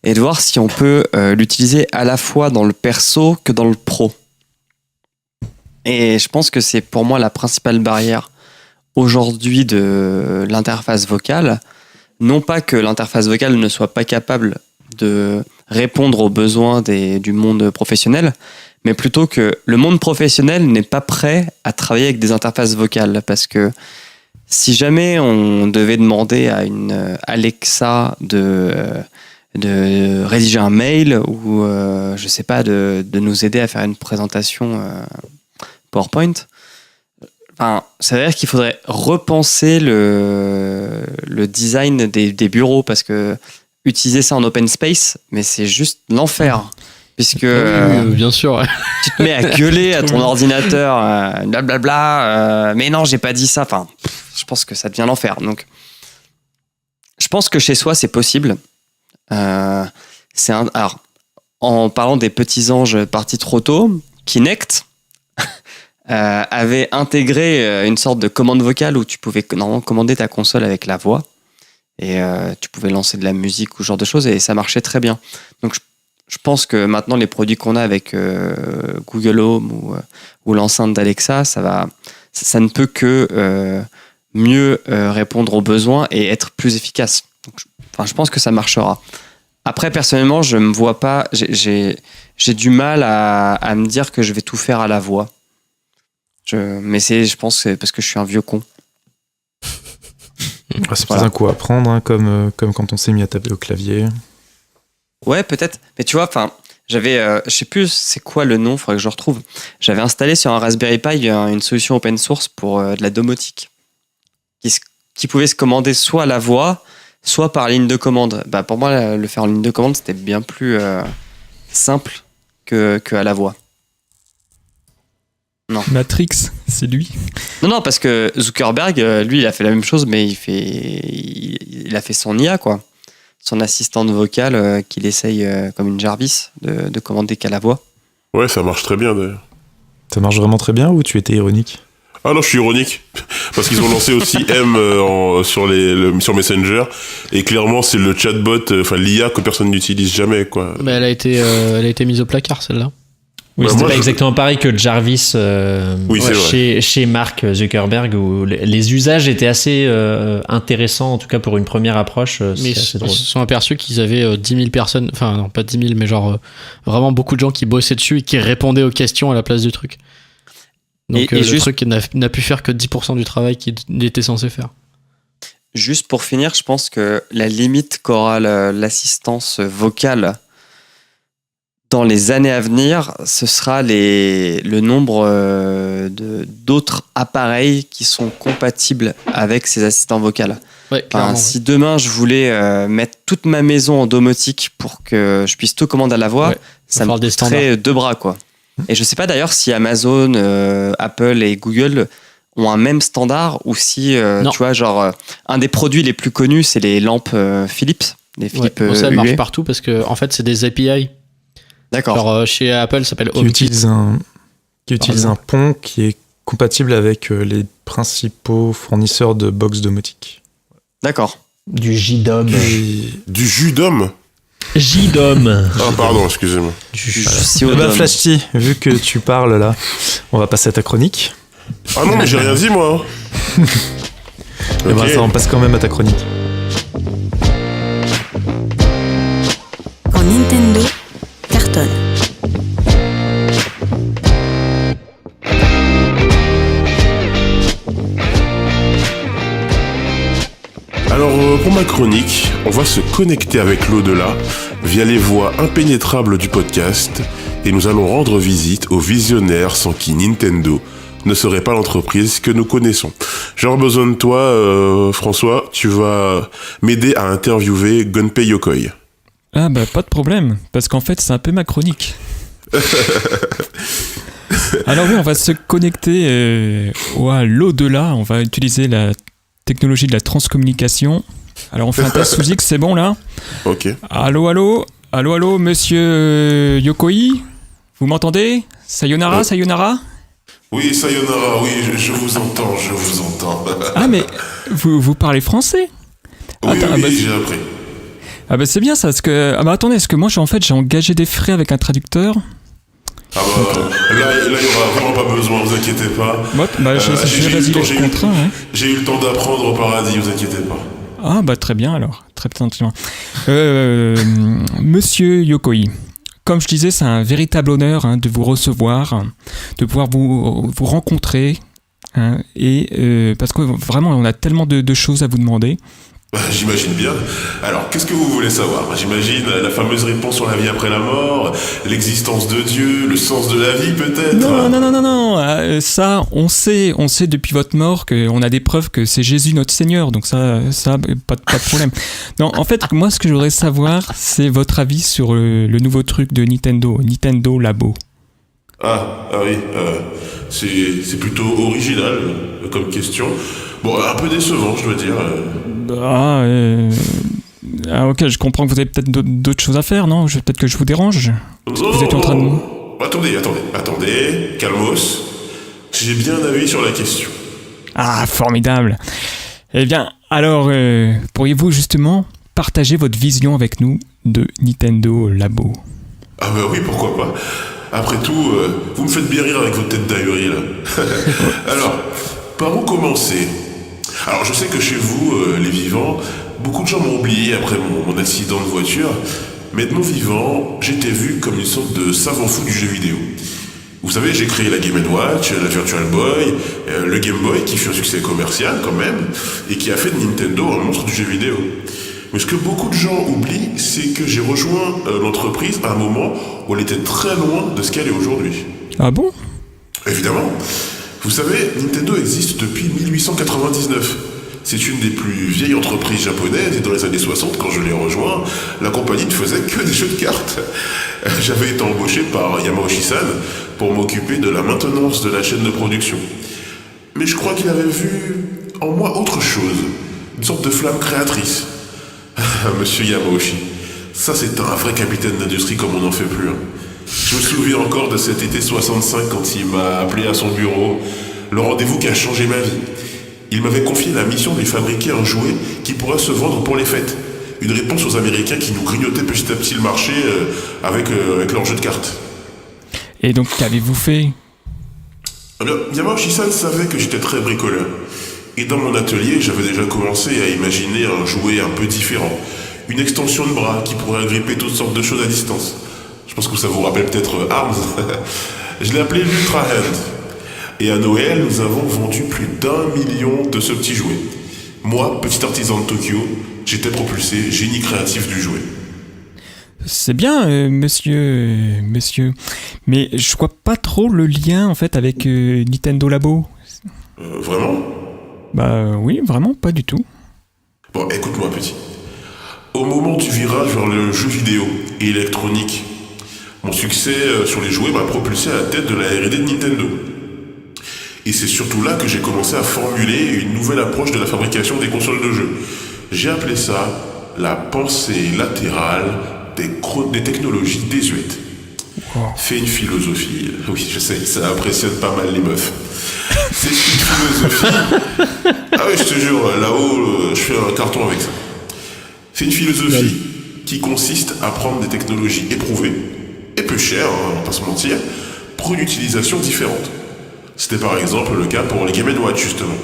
et de voir si on peut l'utiliser à la fois dans le perso que dans le pro. Et je pense que c'est pour moi la principale barrière aujourd'hui de l'interface vocale. Non pas que l'interface vocale ne soit pas capable de répondre aux besoins du monde professionnel, mais plutôt que le monde professionnel n'est pas prêt à travailler avec des interfaces vocales, parce que si jamais on devait demander à une Alexa de rédiger un mail ou je sais pas de nous aider à faire une présentation PowerPoint, ça veut dire qu'il faudrait repenser le design des bureaux, parce que utiliser ça en open space, mais c'est juste l'enfer. Puisque bien sûr, ouais. Tu te mets à gueuler à ton ordinateur, blablabla, mais non, j'ai pas dit ça. Je pense que ça devient l'enfer. Donc, je pense que chez soi, c'est possible. Alors, en parlant des petits anges partis trop tôt, Kinect avait intégré une sorte de commande vocale où tu pouvais normalement commander ta console avec la voix. Et tu pouvais lancer de la musique ou ce genre de choses, et ça marchait très bien. Donc je pense que maintenant, les produits qu'on a avec Google Home ou l'enceinte d'Alexa, ça ne peut que mieux répondre aux besoins et être plus efficace. Donc, je pense que ça marchera. Après, personnellement, je me vois pas. J'ai du mal à me dire que je vais tout faire à la voix. Mais je pense que c'est parce que je suis un vieux con. C'est peut-être un coup à prendre, hein, comme quand on s'est mis à taper au clavier. Ouais, peut-être. Mais tu vois, j'avais, je sais plus c'est quoi le nom, faudrait que je le retrouve. J'avais installé sur un Raspberry Pi une solution open source pour de la domotique qui pouvait se commander soit à la voix, soit par ligne de commande. Pour moi, le faire en ligne de commande, c'était bien plus simple que à la voix. Non. Matrix, c'est lui. Non, parce que Zuckerberg, lui, il a fait la même chose, mais il a fait son IA, quoi. Son assistante vocale qu'il essaye, comme une Jarvis, de commander qu'à la voix. Ouais, ça marche très bien, d'ailleurs. Ça marche vraiment très bien ou tu étais ironique? Ah non, je suis ironique. Parce qu'ils ont lancé aussi M sur Messenger. Et clairement, c'est le chatbot, l'IA que personne n'utilise jamais, quoi. Mais elle a été mise au placard, celle-là. Oui, Bah, c'était moi, pas exactement pareil que Jarvis Oui, c'est vrai. chez Mark Zuckerberg, où les usages étaient assez intéressants, en tout cas pour une première approche. Mais C'est assez drôle. ils se sont aperçus qu'ils avaient 10 000 personnes, enfin non, pas 10 000, mais genre vraiment beaucoup de gens qui bossaient dessus et qui répondaient aux questions à la place du truc. Donc Et le juste- truc n'a pu faire que 10% du travail qu'il était censé faire. Juste pour finir, je pense que la limite qu'aura l'assistance vocale dans les années à venir, ce sera le nombre d'autres appareils qui sont compatibles avec ces assistants vocaux. Ouais, clairement. Si demain je voulais mettre toute ma maison en domotique pour que je puisse tout commander à la voix, Ouais, ça va me falloir des coûterait 2 bras, quoi. Et je sais pas d'ailleurs si Amazon, Apple et Google ont un même standard ou si, Non. tu vois, un des produits les plus connus, c'est les lampes Philips. Les Philips Ouais. Bon, ça, elle marche UE. partout parce que en fait, c'est des API. D'accord. Genre chez Apple, ça s'appelle Qui HomeKit. utilise un pont qui est compatible avec les principaux fournisseurs de box domotique. D'accord. Du JDOM. Du jus d'homme. JDOM. Ah, pardon, excusez-moi. Flashty, vu que tu parles là, on va passer à ta chronique. Ah non, mais j'ai rien dit, moi. Et ben, ça, on passe quand même à ta chronique. Quand Nintendo cartonne. Alors, pour ma chronique, on va se connecter avec l'au-delà via les voies impénétrables du podcast et nous allons rendre visite aux visionnaires sans qui Nintendo ne serait pas l'entreprise que nous connaissons. J'ai besoin de toi, François, tu vas m'aider à interviewer Gunpei Yokoi. Ah bah pas de problème, parce qu'en fait c'est un peu ma chronique. Alors oui, on va se connecter à l'au-delà, on va utiliser la technologie de la transcommunication. Alors on fait un test sous X, c'est bon là? Ok. Allô, monsieur Yokoi? Vous m'entendez? Sayonara, sayonara? Oui, sayonara, oui, je vous entends. Ah mais vous parlez français? Oui, Attends, oui, j'ai appris. Ah bah c'est bien ça, parce que... Ah bah attendez, est-ce que moi j'ai engagé des frais avec un traducteur? Ah bah, là, il n'y aura vraiment pas besoin, vous inquiétez pas. Bah j'ai résilié le contrat, ouais. J'ai eu le temps d'apprendre au paradis, vous inquiétez pas. Ah bah très bien alors, très bien. Monsieur Yokoi, comme je disais, c'est un véritable honneur de vous recevoir, de pouvoir vous rencontrer, et parce que vraiment on a tellement de choses à vous demander. J'imagine bien. Alors, qu'est-ce que vous voulez savoir? J'imagine la fameuse réponse sur la vie après la mort, l'existence de Dieu, le sens de la vie peut-être. Non, ça, on sait depuis votre mort qu'on a des preuves que c'est Jésus notre Seigneur, donc ça pas de problème. Non, en fait, moi, ce que je voudrais savoir, c'est votre avis sur le nouveau truc de Nintendo Labo. Ah oui, c'est plutôt original comme question. Bon, un peu décevant, je dois dire. Ok, je comprends que vous avez peut-être d'autres choses à faire, non? Peut-être que je vous dérange. Vous étiez en train de... Attendez, calmos. J'ai bien un avis sur la question. Ah, formidable. Eh bien, alors, pourriez-vous justement partager votre vision avec nous de Nintendo Labo? Ah bah oui, pourquoi pas. Après tout, vous me faites bien rire avec votre tête d'ahurie là. Alors, par où commencer? Alors je sais que chez vous, les vivants, beaucoup de gens m'ont oublié après mon accident de voiture, mais de mon vivant, j'étais vu comme une sorte de savant fou du jeu vidéo. Vous savez, j'ai créé la Game & Watch, la Virtual Boy, le Game Boy qui fut un succès commercial quand même, et qui a fait de Nintendo un monstre du jeu vidéo. Mais ce que beaucoup de gens oublient, c'est que j'ai rejoint l'entreprise à un moment où elle était très loin de ce qu'elle est aujourd'hui. Ah bon? Évidemment. Vous savez, Nintendo existe depuis 1899. C'est une des plus vieilles entreprises japonaises et dans les années 60, quand je l'ai rejoint, la compagnie ne faisait que des jeux de cartes. J'avais été embauché par Yamauchi-san pour m'occuper de la maintenance de la chaîne de production. Mais je crois qu'il avait vu en moi autre chose, une sorte de flamme créatrice. Monsieur Yamauchi, ça c'est un vrai capitaine d'industrie comme on n'en fait plus. Je me souviens encore de cet été 65 quand il m'a appelé à son bureau, le rendez-vous qui a changé ma vie. Il m'avait confié la mission de lui fabriquer un jouet qui pourrait se vendre pour les fêtes. Une réponse aux Américains qui nous grignotaient petit à petit le marché avec leurs jeux de cartes. Et donc, qu'avez-vous fait? Alors, Yamauchi-san savait que j'étais très bricoleur. Et dans mon atelier, j'avais déjà commencé à imaginer un jouet un peu différent. Une extension de bras qui pourrait agripper toutes sortes de choses à distance. Je pense que ça vous rappelle peut-être Arms. Je l'ai appelé l'Ultra Hand. Et à Noël, nous avons vendu plus d'1 million de ce petit jouet. Moi, petit artisan de Tokyo, j'étais propulsé génie créatif du jouet. C'est bien, monsieur. Mais je vois pas trop le lien, en fait, avec Nintendo Labo. Vraiment? Bah oui, vraiment, pas du tout. Bon, écoute-moi, petit. Au moment du virage vers le jeu vidéo et électronique, mon succès sur les jouets m'a propulsé à la tête de la R&D de Nintendo. Et c'est surtout là que j'ai commencé à formuler une nouvelle approche de la fabrication des consoles de jeux. J'ai appelé ça la pensée latérale des technologies désuètes. Wow. Fais une philosophie. Oui, je sais, ça impressionne pas mal les meufs. C'est une philosophie. Ah oui, je te jure, là-haut, je fais un carton avec ça. C'est une philosophie qui consiste à prendre des technologies éprouvées, et peu chères, on va pas se mentir, pour une utilisation différente. C'était par exemple le cas pour les Game & Watch, justement.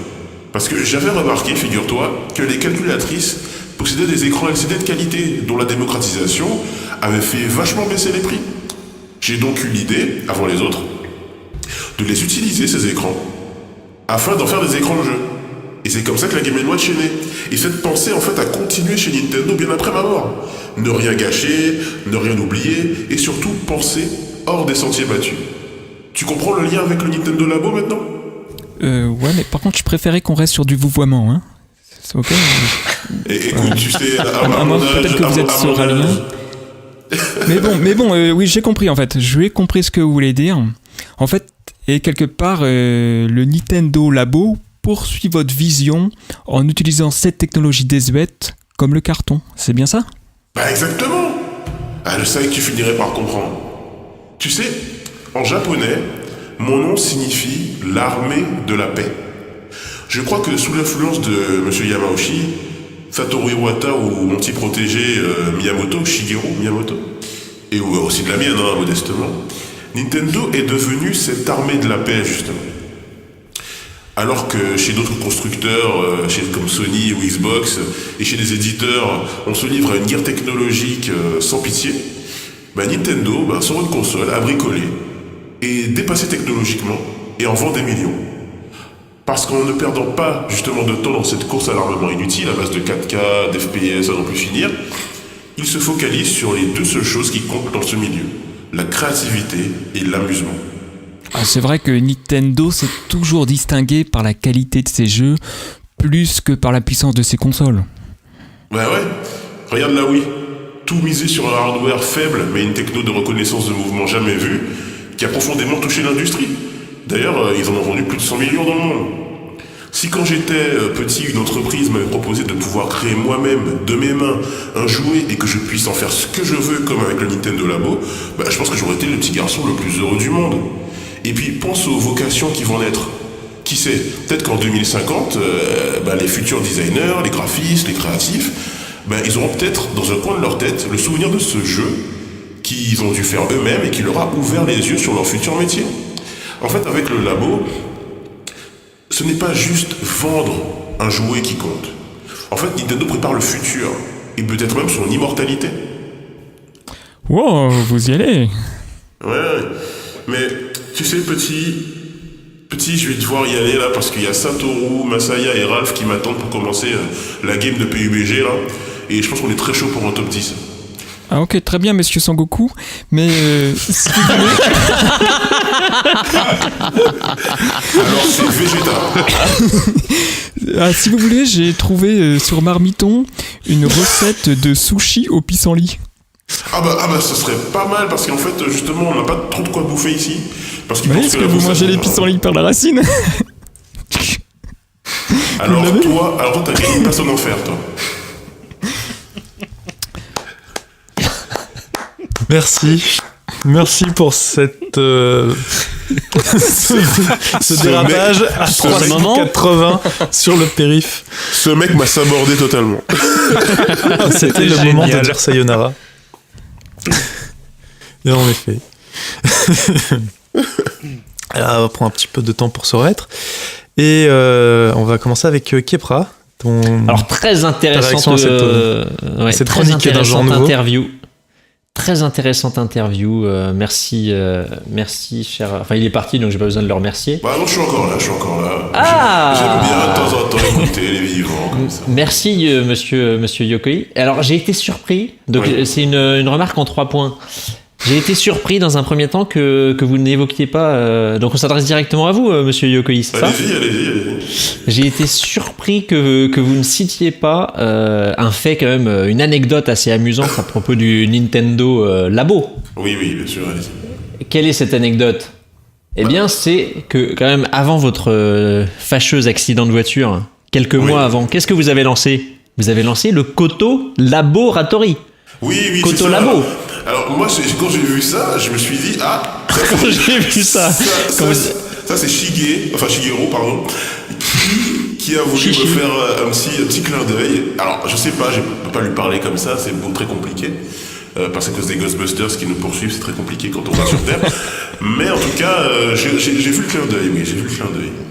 Parce que j'avais remarqué, figure-toi, que les calculatrices possédaient des écrans LCD de qualité, dont la démocratisation avait fait vachement baisser les prix. J'ai donc eu l'idée, avant les autres, de les utiliser, ces écrans, afin d'en faire des écrans de jeu. Et c'est comme ça que la Game & Watch est née. Et cette pensée, en fait, a continué chez Nintendo bien après ma mort. Ne rien gâcher, ne rien oublier, et surtout penser hors des sentiers battus. Tu comprends le lien avec le Nintendo Labo maintenant? Ouais, mais par contre, je préférais qu'on reste sur du vouvoiement, hein. C'est ok? Et écoute, tu sais, peut-être que vous êtes sur un lien. Mais bon, oui, j'ai compris, en fait. Je ai compris ce que vous voulez dire. En fait, et quelque part, le Nintendo Labo poursuit votre vision en utilisant cette technologie désuète comme le carton. C'est bien ça? Bah exactement. Ah, je savais que tu finirais par comprendre. Tu sais, en japonais, mon nom signifie l'armée de la paix. Je crois que sous l'influence de Monsieur Yamauchi, Satoru Iwata ou mon petit protégé Miyamoto, Shigeru Miyamoto, et aussi de la mienne, hein, modestement, Nintendo est devenu cette armée de la paix, justement. Alors que chez d'autres constructeurs, comme Sony ou Xbox, et chez des éditeurs, on se livre à une guerre technologique sans pitié, bah Nintendo, sort une console à bricoler, et dépassé technologiquement, et en vend des millions. Parce qu'en ne perdant pas justement de temps dans cette course à l'armement inutile, à base de 4K, d'FPS à n'en plus finir, il se focalise sur les deux seules choses qui comptent dans ce milieu, la créativité et l'amusement. Ah, c'est vrai que Nintendo s'est toujours distingué par la qualité de ses jeux, plus que par la puissance de ses consoles. Bah ouais, regarde la Wii. Tout misé sur un hardware faible, mais une techno de reconnaissance de mouvement jamais vue, qui a profondément touché l'industrie. D'ailleurs, ils en ont vendu plus de 100 millions dans le monde. Si quand j'étais petit, une entreprise m'avait proposé de pouvoir créer moi-même, de mes mains, un jouet et que je puisse en faire ce que je veux, comme avec le Nintendo Labo, je pense que j'aurais été le petit garçon le plus heureux du monde. Et puis, pense aux vocations qui vont naître. Qui sait, peut-être qu'en 2050, les futurs designers, les graphistes, les créatifs, ils auront peut-être, dans un coin de leur tête, le souvenir de ce jeu qu'ils ont dû faire eux-mêmes et qui leur a ouvert les yeux sur leur futur métier. En fait, avec le labo, ce n'est pas juste vendre un jouet qui compte. En fait, Nintendo prépare le futur et peut-être même son immortalité. Wow, vous y allez. Ouais, mais tu sais, petit, je vais devoir y aller là parce qu'il y a Satoru, Masaya et Ralph qui m'attendent pour commencer la game de PUBG là. Et je pense qu'on est très chaud pour un top 10. Ah ok, très bien, monsieur Sangoku. Mais si vous voulez... Alors c'est Vegeta. Si vous voulez, j'ai trouvé sur Marmiton une recette de sushi au pissenlit. Ah bah ça serait pas mal parce qu'en fait justement on n'a pas trop de quoi bouffer ici. Parce qu'ils Oui, pensent est-ce que que la vous bouffe, mangez les pissenlits par la racine? Alors toi t'as gagné une place en enfer toi. Merci pour cette ce dérapage à 380 sur le périph. Ce mec m'a sabordé totalement. C'était le moment de dire sayonara. Et en effet. Alors, on va prendre un petit peu de temps pour se remettre. Et on va commencer avec Kepra. Alors, très intéressante cette chronique d'un genre nouveau. Interview. Très intéressante interview. Merci, cher. Enfin, il est parti, donc j'ai pas besoin de le remercier. Bah non, je suis encore là. Ah, j'aime bien de temps en temps écouter les vivants comme ça. Merci, monsieur Yokoi. Alors, j'ai été surpris. Donc, c'est une remarque en 3 points. J'ai été surpris dans un premier temps que vous n'évoquiez pas. Donc on s'adresse directement à vous, monsieur Yokoi, c'est ça ? Allez-y. J'ai été surpris que vous ne citiez pas un fait quand même, une anecdote assez amusante à propos du Nintendo Labo. Oui, bien sûr, allez-y. Quelle est cette anecdote ? Eh bien, c'est que quand même avant votre fâcheux accident de voiture, quelques mois avant, qu'est-ce que vous avez lancé ? Vous avez lancé le Koto Laboratory. Oui, Koto c'est ça. Labo. Alors moi, quand j'ai vu ça, je me suis dit, quand j'ai vu ça, ça c'est Shigeru, pardon, qui a voulu me faire un petit clin d'œil. Alors, je sais pas, je peux pas lui parler comme ça, c'est très compliqué. Parce que des Ghostbusters qui nous poursuivent, c'est très compliqué quand on va sur Terre. Mais en tout cas, j'ai vu le clin d'œil,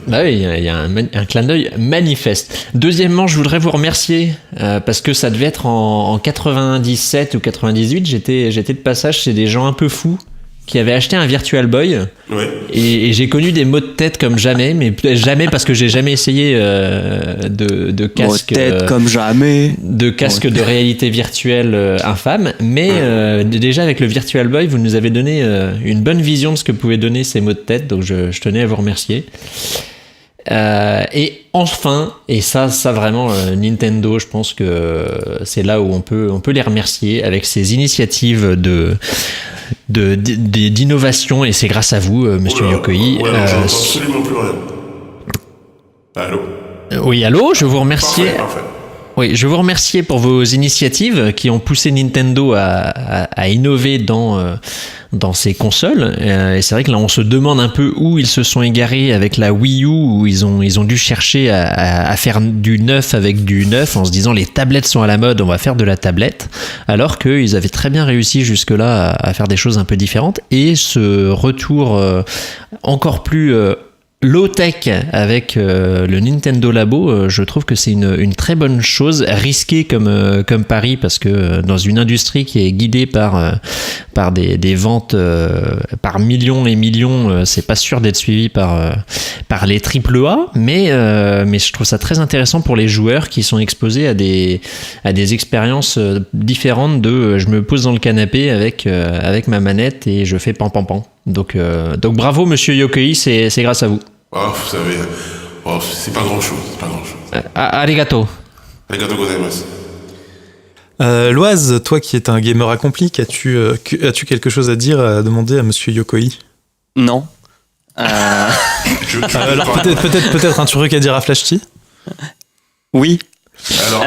Bah oui, il y a un clin d'œil manifeste. Deuxièmement, je voudrais vous remercier, parce que ça devait être en 97 ou 98, j'étais de passage chez des gens un peu fous qui avaient acheté un Virtual Boy. Ouais. Et j'ai connu des maux de tête comme jamais, mais jamais parce que j'ai jamais essayé de casque. Maux de tête comme jamais. De casque de réalité virtuelle infâme. Mais déjà avec le Virtual Boy, vous nous avez donné une bonne vision de ce que pouvaient donner ces maux de tête, donc je tenais à vous remercier. Et enfin, et ça vraiment, Nintendo, je pense que c'est là où on peut les remercier avec ces initiatives d'innovation, et c'est grâce à vous, monsieur Yokoi. J'entends absolument plus rien. Allô ? Oui, allô, je vous remercie. Parfait. Oui, je vous remercie pour vos initiatives qui ont poussé Nintendo à innover dans ses consoles. Et c'est vrai que là, on se demande un peu où ils se sont égarés avec la Wii U, où ils ont dû chercher à faire du neuf avec du neuf, en se disant les tablettes sont à la mode, on va faire de la tablette, alors qu'ils avaient très bien réussi jusque-là à faire des choses un peu différentes. Et ce retour encore plus low-tech avec le Nintendo Labo, je trouve que c'est une très bonne chose, risquée comme pari, parce que dans une industrie qui est guidée par des ventes par millions et millions, c'est pas sûr d'être suivi par les AAA, mais je trouve ça très intéressant pour les joueurs qui sont exposés à des expériences différentes de je me pose dans le canapé avec ma manette et je fais pan pan pan. Donc bravo monsieur Yokoi, c'est grâce à vous. Oh, vous savez, c'est pas grand chose. Arigato. Arigato gozaimasu. Loise, toi qui es un gamer accompli, as-tu quelque chose à dire, à demander à monsieur Yokoi ? Non. Alors peut-être un truc à dire à Flash-T ? Oui. Alors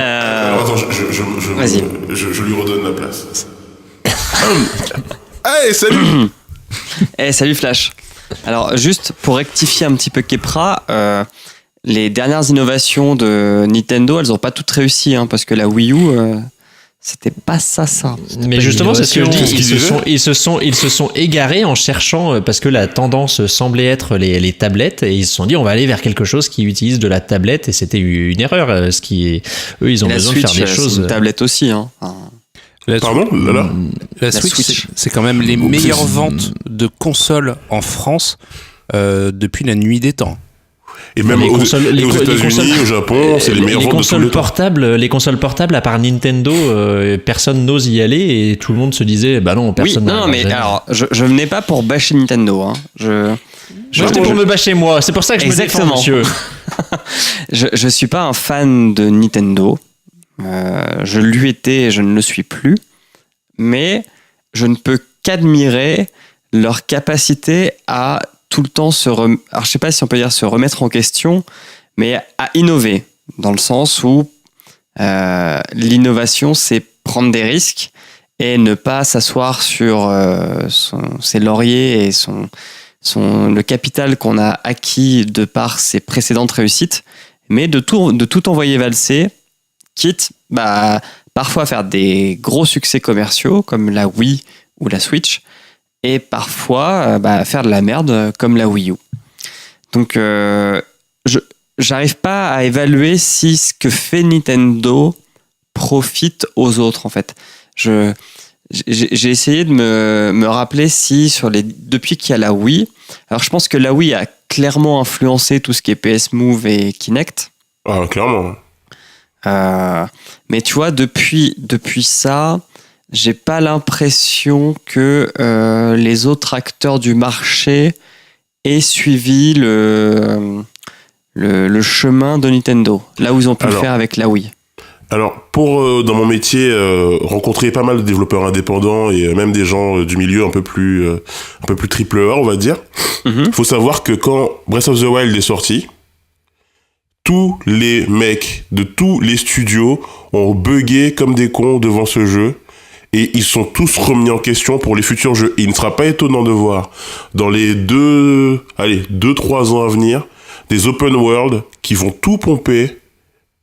attends, je lui redonne la place. Hey, salut. Salut Flash. Alors juste pour rectifier un petit peu Kepra, les dernières innovations de Nintendo, elles n'ont pas toutes réussi, parce que la Wii U, C'était pas ça. Mais justement, c'est ce que je C'est ce dis. qu'ils Ils se sont égarés en cherchant, parce que la tendance semblait être les tablettes, et ils se sont dit on va aller vers quelque chose qui utilise de la tablette, et c'était une erreur. Eux, ils ont La besoin Switch, de faire des c'est choses. une tablette aussi. Hein. Enfin, Pardon là. La Switch, c'est quand même les meilleures ventes de consoles en France depuis la nuit des temps. Et même Les aux consoles- États-Unis, au Japon, c'est les meilleures ventes de tous les temps. Les consoles portables, à part Nintendo, personne n'ose y aller, et tout le monde se disait bah non, oui, personne. non, mais jamais. alors, je venais pas pour bâcher Nintendo. Hein. J'étais pour me bâcher moi, c'est pour ça que je Exactement. me défends, monsieur. Je suis pas un fan de Nintendo. Je lui étais et je ne le suis plus. Mais je ne peux qu'admirer leur capacité à tout le temps alors je sais pas si on peut dire se remettre en question, mais à innover, dans le sens où l'innovation, c'est prendre des risques et ne pas s'asseoir sur ses lauriers et le capital qu'on a acquis de par ses précédentes réussites, mais de tout envoyer valser, quitte parfois à faire des gros succès commerciaux comme la Wii ou la Switch, et parfois faire de la merde comme la Wii U. Donc j'arrive pas à évaluer si ce que fait Nintendo profite aux autres en fait. J'ai essayé de me rappeler si depuis qu'il y a la Wii, alors je pense que la Wii a clairement influencé tout ce qui est PS Move et Kinect. Ah, clairement. Mais tu vois, depuis ça, j'ai pas l'impression que les autres acteurs du marché aient suivi le chemin de Nintendo, là où ils ont pu le faire avec la Wii. Alors, pour dans mon métier rencontrer pas mal de développeurs indépendants et même des gens du milieu un peu plus triple A, on va dire, faut savoir que quand Breath of the Wild est sorti, tous les mecs de tous les studios ont bugué comme des cons devant ce jeu. Et ils sont tous remis en question pour les futurs jeux. Et il ne sera pas étonnant de voir dans les 2-3 ans à venir des open world qui vont tout pomper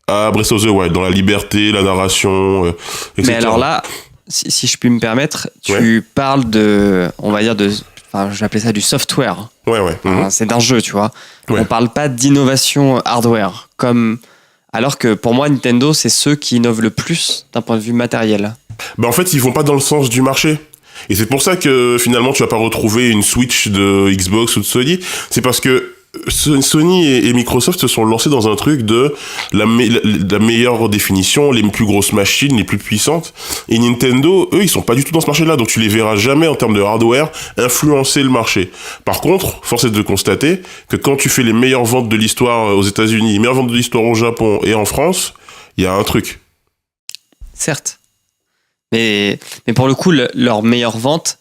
à Breath of the Wild, dans la liberté, la narration, etc. Mais alors là, si je puis me permettre, tu parles on va dire je vais appeler ça du software. Ouais. C'est d'un jeu, tu vois. Ouais. On parle pas d'innovation hardware, alors que pour moi, Nintendo, c'est ceux qui innovent le plus d'un point de vue matériel. En fait, ils vont pas dans le sens du marché. Et c'est pour ça que finalement, tu vas pas retrouver une Switch de Xbox ou de Sony. C'est parce que Sony et Microsoft se sont lancés dans un truc de la meilleure définition, les plus grosses machines, les plus puissantes. Et Nintendo, eux, ils sont pas du tout dans ce marché-là. Donc tu les verras jamais en termes de hardware influencer le marché. Par contre, force est de constater que quand tu fais les meilleures ventes de l'histoire aux États-Unis, les meilleures ventes de l'histoire au Japon et en France, il y a un truc. Certes. Mais pour le coup, leur meilleure vente,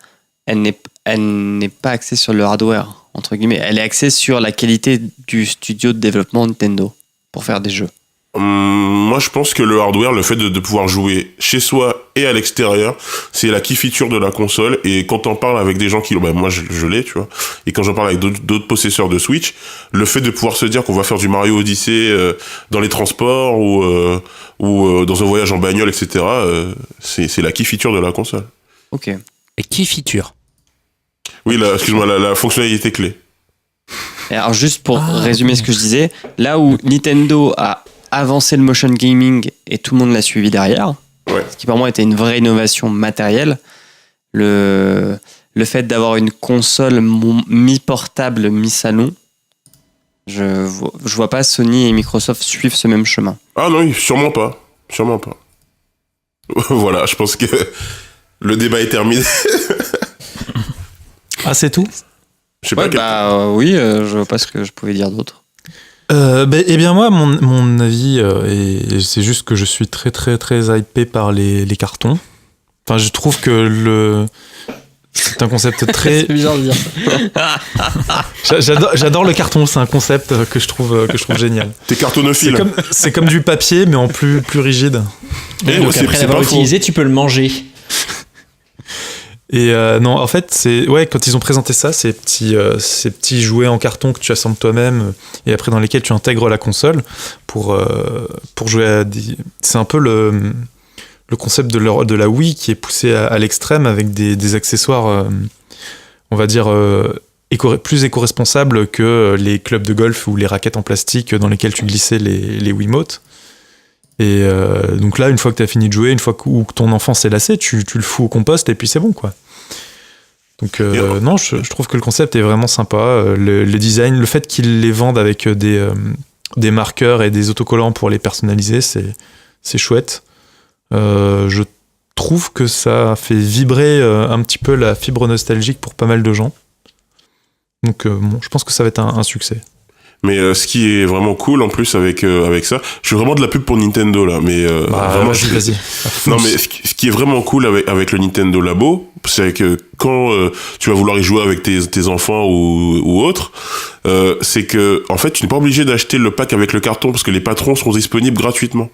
elle n'est pas axée sur le hardware, entre guillemets. Elle est axée sur la qualité du studio de développement Nintendo pour faire des jeux. Moi, je pense que le hardware, le fait de pouvoir jouer chez soi et à l'extérieur, c'est la key feature de la console. Et quand on parle avec des gens qui l'ont, moi je l'ai, tu vois. Et quand j'en parle avec d'autres possesseurs de Switch, le fait de pouvoir se dire qu'on va faire du Mario Odyssey dans les transports ou dans un voyage en bagnole, etc., c'est la key feature de la console. Ok. Et key feature? Oui, la fonctionnalité clé. Et alors juste pour résumer ce que je disais, là où Nintendo a avancé le motion gaming et tout le monde l'a suivi derrière, ce qui pour moi était une vraie innovation matérielle, le fait d'avoir une console mi-portable, mi-salon, je vois pas Sony et Microsoft suivre ce même chemin. Ah non, sûrement pas. Voilà, je pense que le débat est terminé. Ah, c'est tout? Je sais pas. Oui, je vois pas ce que je pouvais dire d'autre. Eh bien moi, mon avis, et c'est juste que je suis très très très hypé par les cartons. Enfin, je trouve que c'est un concept très... C'est bizarre de dire ça. J'adore le carton, c'est un concept que je trouve génial. T'es cartonophile. C'est comme du papier, mais en plus rigide. Et donc après l'avoir utilisé, tu peux le manger. Et non, en fait, quand ils ont présenté ça, ces petits jouets en carton que tu assembles toi-même et après dans lesquels tu intègres la console pour jouer à c'est un peu le concept de la Wii qui est poussé à l'extrême avec des accessoires, on va dire, plus éco-responsables que les clubs de golf ou les raquettes en plastique dans lesquelles tu glissais les Wiimotes. Et donc là, une fois que tu as fini de jouer, une fois que ton enfant s'est lassé, tu le fous au compost et puis c'est bon, quoi. Donc non, je trouve que le concept est vraiment sympa. Le design, le fait qu'ils les vendent avec des marqueurs et des autocollants pour les personnaliser, c'est chouette. Je trouve que ça fait vibrer un petit peu la fibre nostalgique pour pas mal de gens. Donc bon, je pense que ça va être un succès. Mais ce qui est vraiment cool en plus avec ça, je fais vraiment de la pub pour Nintendo là, mais vraiment vas-y. Non mais ce qui est vraiment cool avec le Nintendo Labo, c'est que quand tu vas vouloir y jouer avec tes enfants ou autres, c'est que en fait tu n'es pas obligé d'acheter le pack avec le carton parce que les patrons seront disponibles gratuitement.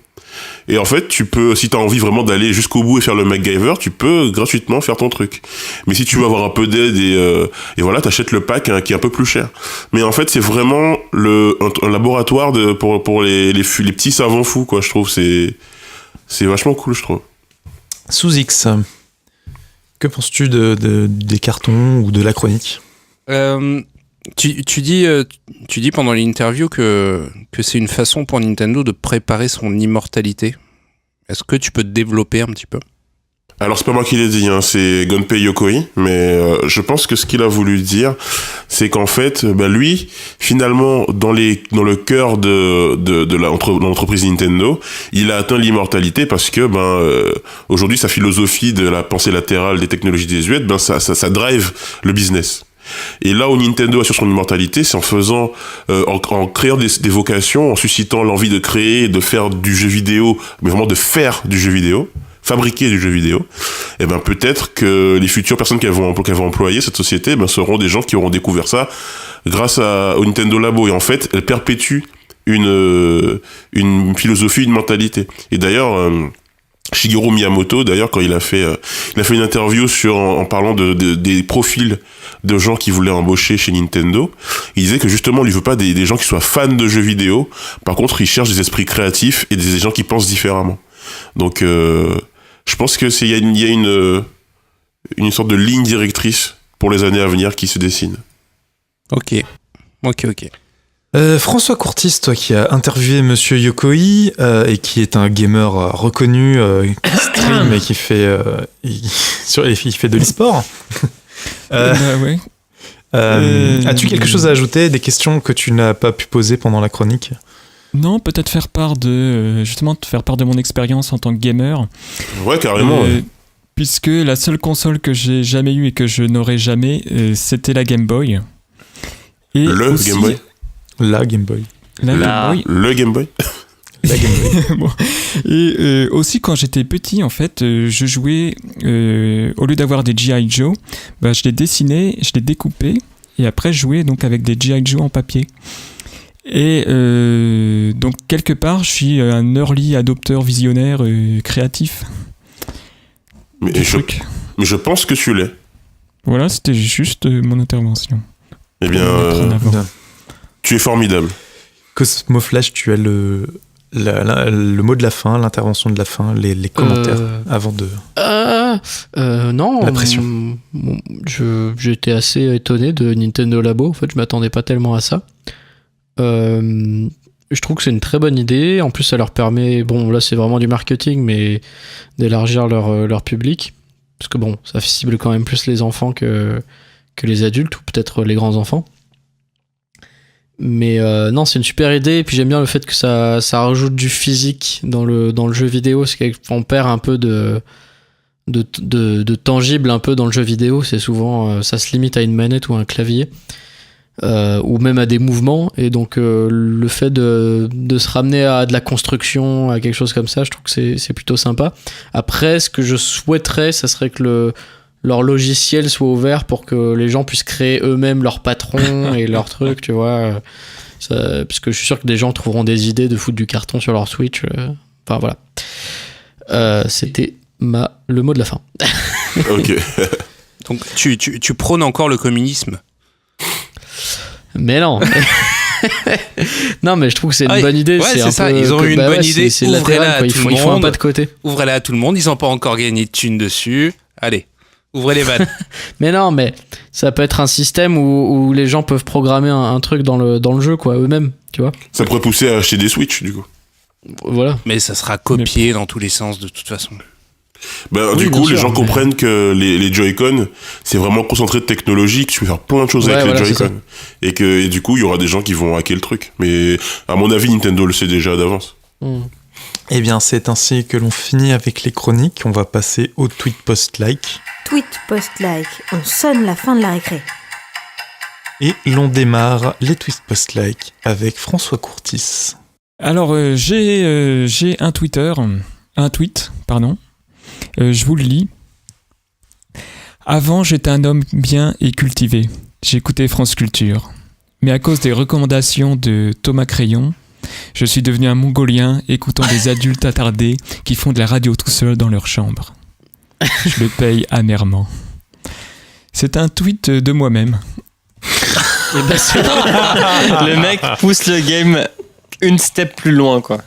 Et en fait, tu peux, si t'as envie vraiment d'aller jusqu'au bout et faire le MacGyver, tu peux gratuitement faire ton truc. Mais si tu veux avoir un peu d'aide et voilà, t'achètes le pack qui est un peu plus cher. Mais en fait, c'est vraiment un laboratoire pour les petits savants fous, quoi. Je trouve c'est vachement cool, je trouve. Sous X, que penses-tu des cartons ou de la chronique ? Tu dis pendant l'interview que c'est une façon pour Nintendo de préparer son immortalité. Est-ce que tu peux te développer un petit peu ? Alors c'est pas moi qui l'ai dit, hein, c'est Gunpei Yokoi, mais je pense que ce qu'il a voulu dire, c'est qu'en fait, lui, finalement, dans le cœur de l'entreprise Nintendo, il a atteint l'immortalité parce que aujourd'hui sa philosophie de la pensée latérale des technologies désuètes, ça drive le business. Et là où Nintendo assure son immortalité, c'est en faisant, en créant des vocations, en suscitant l'envie de créer, de faire du jeu vidéo, mais vraiment de faire du jeu vidéo, fabriquer du jeu vidéo. Et peut-être que les futures personnes qu'elles vont employer cette société, seront des gens qui auront découvert ça grâce au Nintendo Labo. Et en fait, elle perpétue une philosophie, une mentalité. Et d'ailleurs, Shigeru Miyamoto, d'ailleurs, quand il a fait une interview en parlant des profils de gens qui voulaient embaucher chez Nintendo, il disait que justement, il veut pas des gens qui soient fans de jeux vidéo. Par contre, il cherche des esprits créatifs et des gens qui pensent différemment. Donc, je pense que il y a une sorte de ligne directrice pour les années à venir qui se dessine. Ok. François Courtis, toi qui as interviewé Monsieur Yokoi et qui est un gamer reconnu, qui stream et qui fait de l'e-sport. Ouais. As-tu quelque chose à ajouter, des questions que tu n'as pas pu poser pendant la chronique ? Non, peut-être faire part de mon expérience en tant que gamer. Ouais, carrément. Puisque la seule console que j'ai jamais eue et que je n'aurai jamais, c'était la Game Boy. Et aussi, Game Boy. La Game Boy. Le Game Boy. La Game Boy. Bon. Et aussi, quand j'étais petit, en fait, je jouais, au lieu d'avoir des G.I. Joe, je les dessinais, je les découpais, et après, je jouais donc avec des G.I. Joe en papier. Et donc, quelque part, je suis un early adopteur visionnaire créatif. Mais je pense que tu l'es. Voilà, c'était juste mon intervention. Eh bien, tu es formidable. Cosmo Flash, tu as le mot de la fin, l'intervention de la fin, les commentaires avant de... Non. La pression. J'étais assez étonné de Nintendo Labo. En fait, je m'attendais pas tellement à ça. Je trouve que c'est une très bonne idée. En plus, ça leur permet, là c'est vraiment du marketing, mais d'élargir leur public. Parce que ça cible quand même plus les enfants que les adultes, ou peut-être les grands enfants. Mais non, c'est une super idée. Et puis j'aime bien le fait que ça rajoute du physique dans le jeu vidéo. C'est qu'on perd un peu de tangible un peu dans le jeu vidéo. C'est souvent, ça se limite à une manette ou un clavier. Ou même à des mouvements, et donc le fait de se ramener à de la construction, à quelque chose comme ça, je trouve que c'est plutôt sympa. Après, ce que je souhaiterais, ça serait que leur logiciel soit ouvert pour que les gens puissent créer eux-mêmes leur patron et leurs trucs, tu vois, parce que je suis sûr que des gens trouveront des idées de foutre du carton sur leur Switch. Enfin voilà, c'était le mot de la fin. Ok. Donc tu prônes encore le communisme? Mais non. Non, mais je trouve que c'est une bonne idée. Ouais, c'est un ça. peu Ils ont eu une bonne idée. C'est Ouvrez-la latéral, à quoi. tout le Ils font un monde. pas de côté. Ouvrez-la à tout le monde. Ils n'ont pas encore gagné de thunes dessus. Allez, ouvrez les vannes. Mais non, mais ça peut être un système où les gens peuvent programmer un truc dans le jeu, quoi, eux-mêmes, tu vois. Ça pourrait pousser à acheter des Switch, du coup. Voilà. Mais ça sera copié dans tous les sens de toute façon. Bah, Oui, du bien coup, les sûr, gens mais- comprennent que les Joy-Con, c'est vraiment concentré de technologie, que tu peux faire plein de choses Ouais, avec voilà, les c'est Joy-Con. Et du coup, il y aura des gens qui vont hacker le truc. Mais à mon avis, Nintendo le sait déjà d'avance. Eh bien, c'est ainsi que l'on finit avec les chroniques. On va passer au tweet post-like. Tweet post-like, on sonne la fin de la récré. Et l'on démarre les tweets post-like avec François Courtis. Alors, j'ai un tweet, pardon. Je vous le lis. Avant, j'étais un homme bien et cultivé. J'écoutais France Culture. Mais à cause des recommandations de Thomas Crayon, je suis devenu un mongolien écoutant des adultes attardés qui font de la radio tout seuls dans leur chambre. Je le paye amèrement. C'est un tweet de moi-même. Et ben, le mec pousse le game une step plus loin, quoi.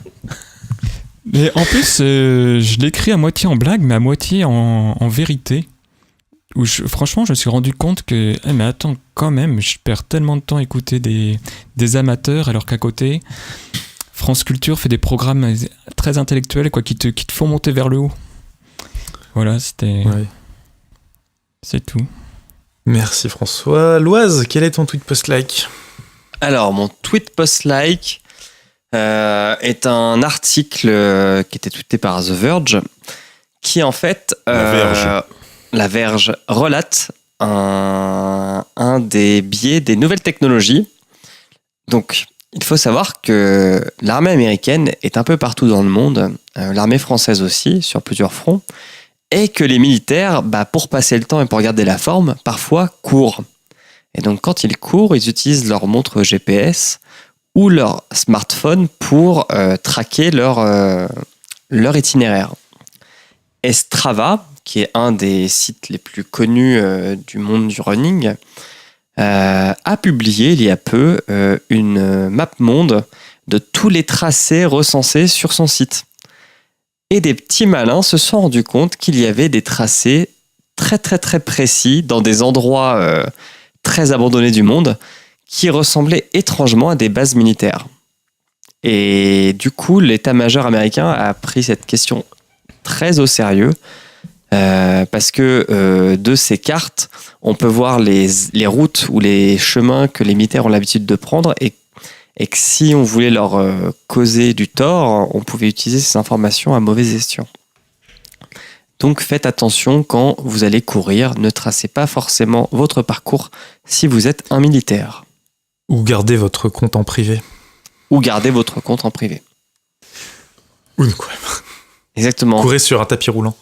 Mais en plus, je l'écris à moitié en blague, mais à moitié en vérité. Où franchement, je me suis rendu compte que, mais attends, quand même, je perds tellement de temps à écouter des amateurs, alors qu'à côté, France Culture fait des programmes très intellectuels, quoi, qui te font monter vers le haut. Voilà, c'était... Ouais. C'est tout. Merci François. Loise, quel est ton tweet post-like ? Alors, mon tweet post-like est un article qui était tweeté par The Verge, qui en fait... La Verge relate un des biais des nouvelles technologies. Donc, il faut savoir que l'armée américaine est un peu partout dans le monde, l'armée française aussi, sur plusieurs fronts, et que les militaires, pour passer le temps et pour garder la forme, parfois courent. Et donc, quand ils courent, ils utilisent leur montre GPS ou leur smartphone pour traquer leur itinéraire. Et Strava, qui est un des sites les plus connus du monde du running, a publié il y a peu une map monde de tous les tracés recensés sur son site. Et des petits malins se sont rendus compte qu'il y avait des tracés très très très précis dans des endroits très abandonnés du monde qui ressemblaient étrangement à des bases militaires. Et du coup, l'état-major américain a pris cette question très au sérieux. Parce que de ces cartes, on peut voir les routes ou les chemins que les militaires ont l'habitude de prendre et que si on voulait leur causer du tort, on pouvait utiliser ces informations à mauvais escient. Donc faites attention quand vous allez courir, ne tracez pas forcément votre parcours si vous êtes un militaire. Ou gardez votre compte en privé. Ou gardez votre compte en privé. Ou quoi. Exactement. Courez sur un tapis roulant.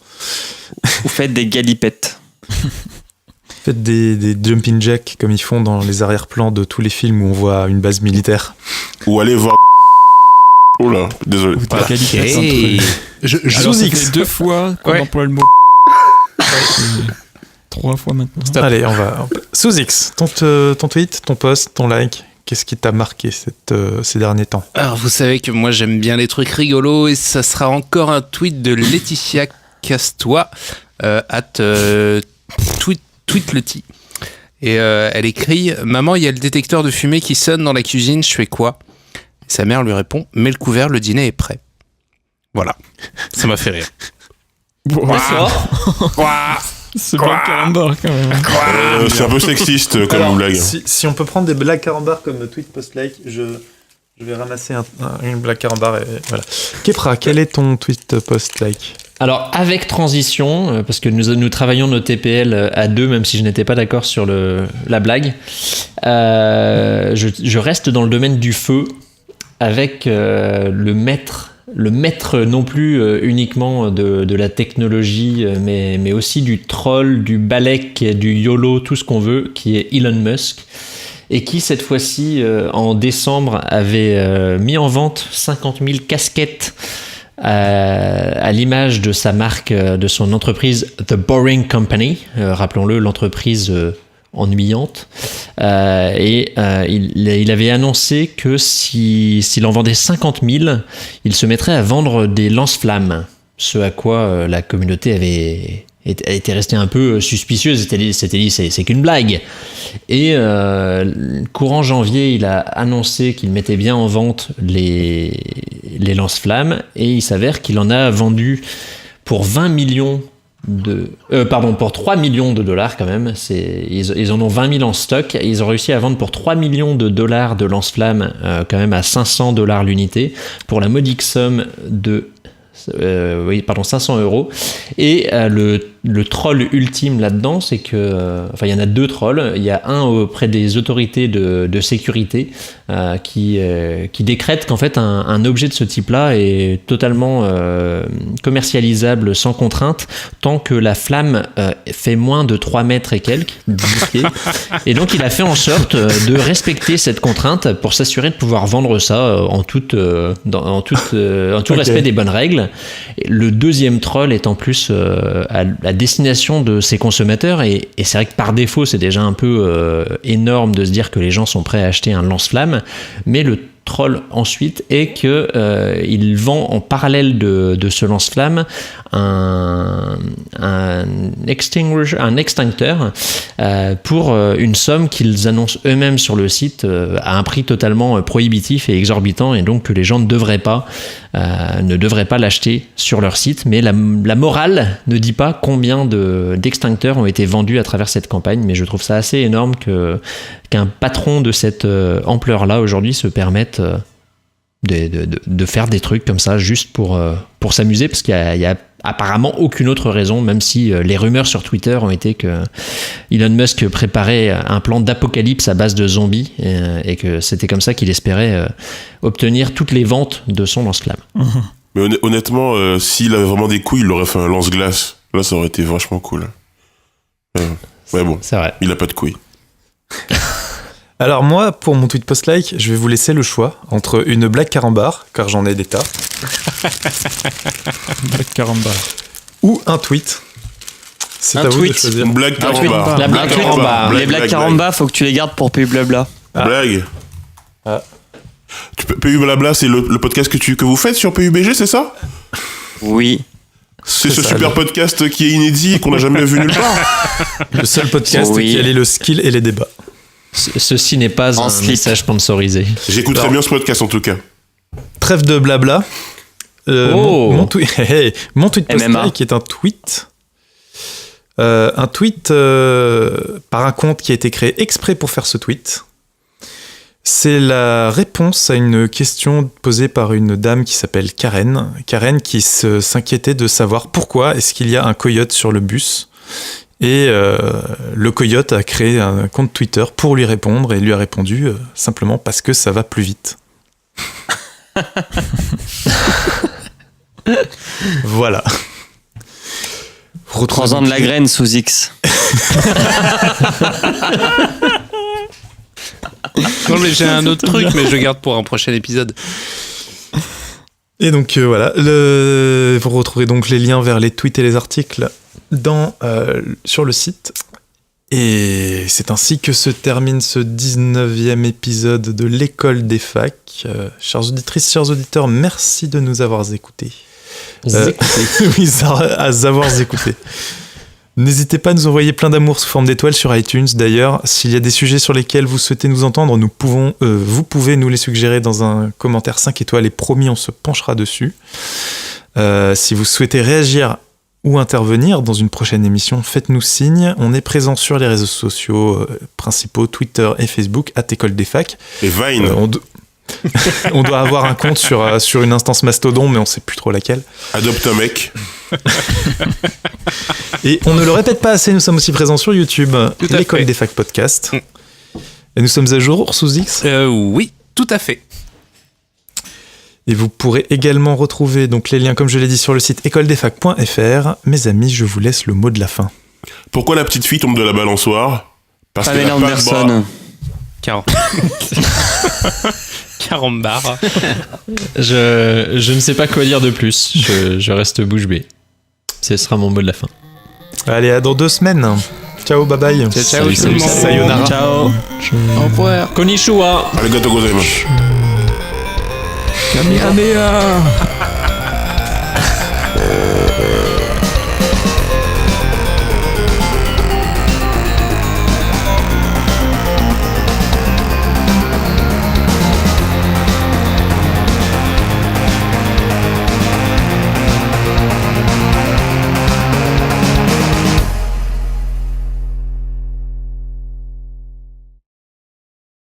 Ou faites des galipettes. Faites des jumping jacks comme ils font dans les arrière-plans de tous les films où on voit une base militaire. Ou allez voir... Oh là, désolé. Ou ta Voilà. qualité Sous ça X. fait 2 fois qu'on Ouais. emploie le mot. 3 fois maintenant. Allez, on va... Sous X, ton tweet, ton post, ton like, qu'est-ce qui t'a marqué ces derniers temps ? Alors, vous savez que moi, j'aime bien les trucs rigolos et ça sera encore un tweet de Laetitia Castois, tweetleti. Et elle écrit « Maman, il y a le détecteur de fumée qui sonne dans la cuisine, je fais quoi ?» Et sa mère lui répond « Mets le couvert, le dîner est prêt. » Voilà. Ça m'a fait rire. C'est bien carambar quand même. C'est un peu sexiste comme blague. Si on peut prendre des blagues carambar comme tweet post-like, je vais ramasser une blague carambar et voilà. Kepra, quel est ton tweet post-like ? Alors, avec transition, parce que nous travaillons nos TPL à deux, même si je n'étais pas d'accord sur la blague, je reste dans le domaine du feu avec le maître non plus uniquement de la technologie, mais aussi du troll, du balek, du YOLO, tout ce qu'on veut, qui est Elon Musk, et qui cette fois-ci, en décembre, avait mis en vente 50 000 casquettes à l'image de sa marque, de son entreprise The Boring Company, rappelons-le, l'entreprise ennuyante. Il avait annoncé que s'il en vendait 50 000, il se mettrait à vendre des lance-flammes. Ce à quoi la communauté était restée un peu suspicieuse, s'était dit c'est qu'une blague. Et courant janvier, il a annoncé qu'il mettait bien en vente les lance-flammes, et il s'avère qu'il en a vendu pour 20 millions pour 3 millions de dollars quand même. Ils en ont 20 000 en stock. Ils ont réussi à vendre pour 3 millions de dollars de lance-flammes, quand même à $500 l'unité, pour la modique somme de 500 €. Et le troll ultime là-dedans, c'est que, il y en a deux trolls. Il y a un auprès des autorités de sécurité qui décrète qu'en fait un objet de ce type-là est totalement commercialisable sans contrainte tant que la flamme fait moins de 3 mètres et quelques, 10 pieds. Et donc il a fait en sorte de respecter cette contrainte pour s'assurer de pouvoir vendre ça en tout respect des bonnes règles. Le deuxième troll est en plus à la destination de ses consommateurs, et c'est vrai que par défaut c'est déjà un peu énorme de se dire que les gens sont prêts à acheter un lance-flamme, mais le troll ensuite est que il vend en parallèle de ce lance-flamme un extincteur pour une somme qu'ils annoncent eux-mêmes sur le site à un prix totalement prohibitif et exorbitant, et donc que les gens ne devraient pas l'acheter sur leur site. Mais la morale ne dit pas combien d'extincteurs ont été vendus à travers cette campagne, mais je trouve ça assez énorme qu'un patron de cette ampleur-là aujourd'hui se permette de faire des trucs comme ça juste pour s'amuser, parce qu'il y a apparemment aucune autre raison, même si les rumeurs sur Twitter ont été que Elon Musk préparait un plan d'apocalypse à base de zombies, et que c'était comme ça qu'il espérait obtenir toutes les ventes de son lance-flamme. Mais honnêtement, s'il avait vraiment des couilles, il aurait fait un lance-glace. Là, ça aurait été vachement cool. Ouais, bon, c'est vrai. Il a pas de couilles. Alors moi, pour mon tweet post-like, je vais vous laisser le choix entre une blague carambar, car j'en ai des tas. Blague carambar. Ou un tweet. C'est à vous de choisir. Une blague carambar. La blague carambar. Les blagues carambar, faut que tu les gardes pour PU Blabla. Blague. PU Blabla, c'est le podcast que vous faites sur PUBG, c'est ça? Oui. C'est ce super podcast qui est inédit et qu'on n'a jamais vu nulle part. Le seul podcast qui allie le skill et les débats. Ceci n'est pas un message sponsorisé. J'écouterai bien ce podcast en tout cas. Trêve de blabla. Mon tweet post-like qui est un tweet. Un tweet par un compte qui a été créé exprès pour faire ce tweet. C'est la réponse à une question posée par une dame qui s'appelle Karen. Karen qui s'inquiétait de savoir pourquoi est-ce qu'il y a un coyote sur le bus. Et le coyote a créé un compte Twitter pour lui répondre, et lui a répondu simplement parce que ça va plus vite. Voilà. 3 ans de la graine sous X. Non, mais j'ai un autre truc, mais je garde pour un prochain épisode. Et donc voilà, vous retrouverez donc les liens vers les tweets et les articles sur le site. Et c'est ainsi que se termine ce 19e épisode de l'école des facs. Chères auditrices, chers auditeurs, merci de nous avoir écoutés. Oui, à avoir écoutés. N'hésitez pas à nous envoyer plein d'amour sous forme d'étoiles sur iTunes. D'ailleurs, s'il y a des sujets sur lesquels vous souhaitez nous entendre, vous pouvez nous les suggérer dans un commentaire 5 étoiles, et promis, on se penchera dessus. Si vous souhaitez réagir ou intervenir dans une prochaine émission, faites-nous signe. On est présent sur les réseaux sociaux principaux, Twitter et Facebook, @écoledesfacs. Et Vine. On doit avoir un compte sur une instance Mastodon, mais on sait plus trop laquelle. Adopte un mec. Et on ne le répète pas assez, nous sommes aussi présents sur YouTube, l'école des facs podcast. Et nous sommes à jour sous X. Oui, tout à fait. Et vous pourrez également retrouver donc les liens, comme je l'ai dit, sur le site écoledesfacs.fr. Mes amis, je vous laisse le mot de la fin. Pourquoi la petite fille tombe de la balançoire? Parce qu'elle a pas de bras. Carambar. Je ne sais pas quoi dire de plus. Je reste bouche bée. Ce sera mon mot de la fin. Allez, à dans 2 semaines. Ciao, bye bye. Ciao, Salut, tout le monde. Sayonara. Ciao. Au revoir. Konnichiwa. Arigato gozaimasu. Kamehameha.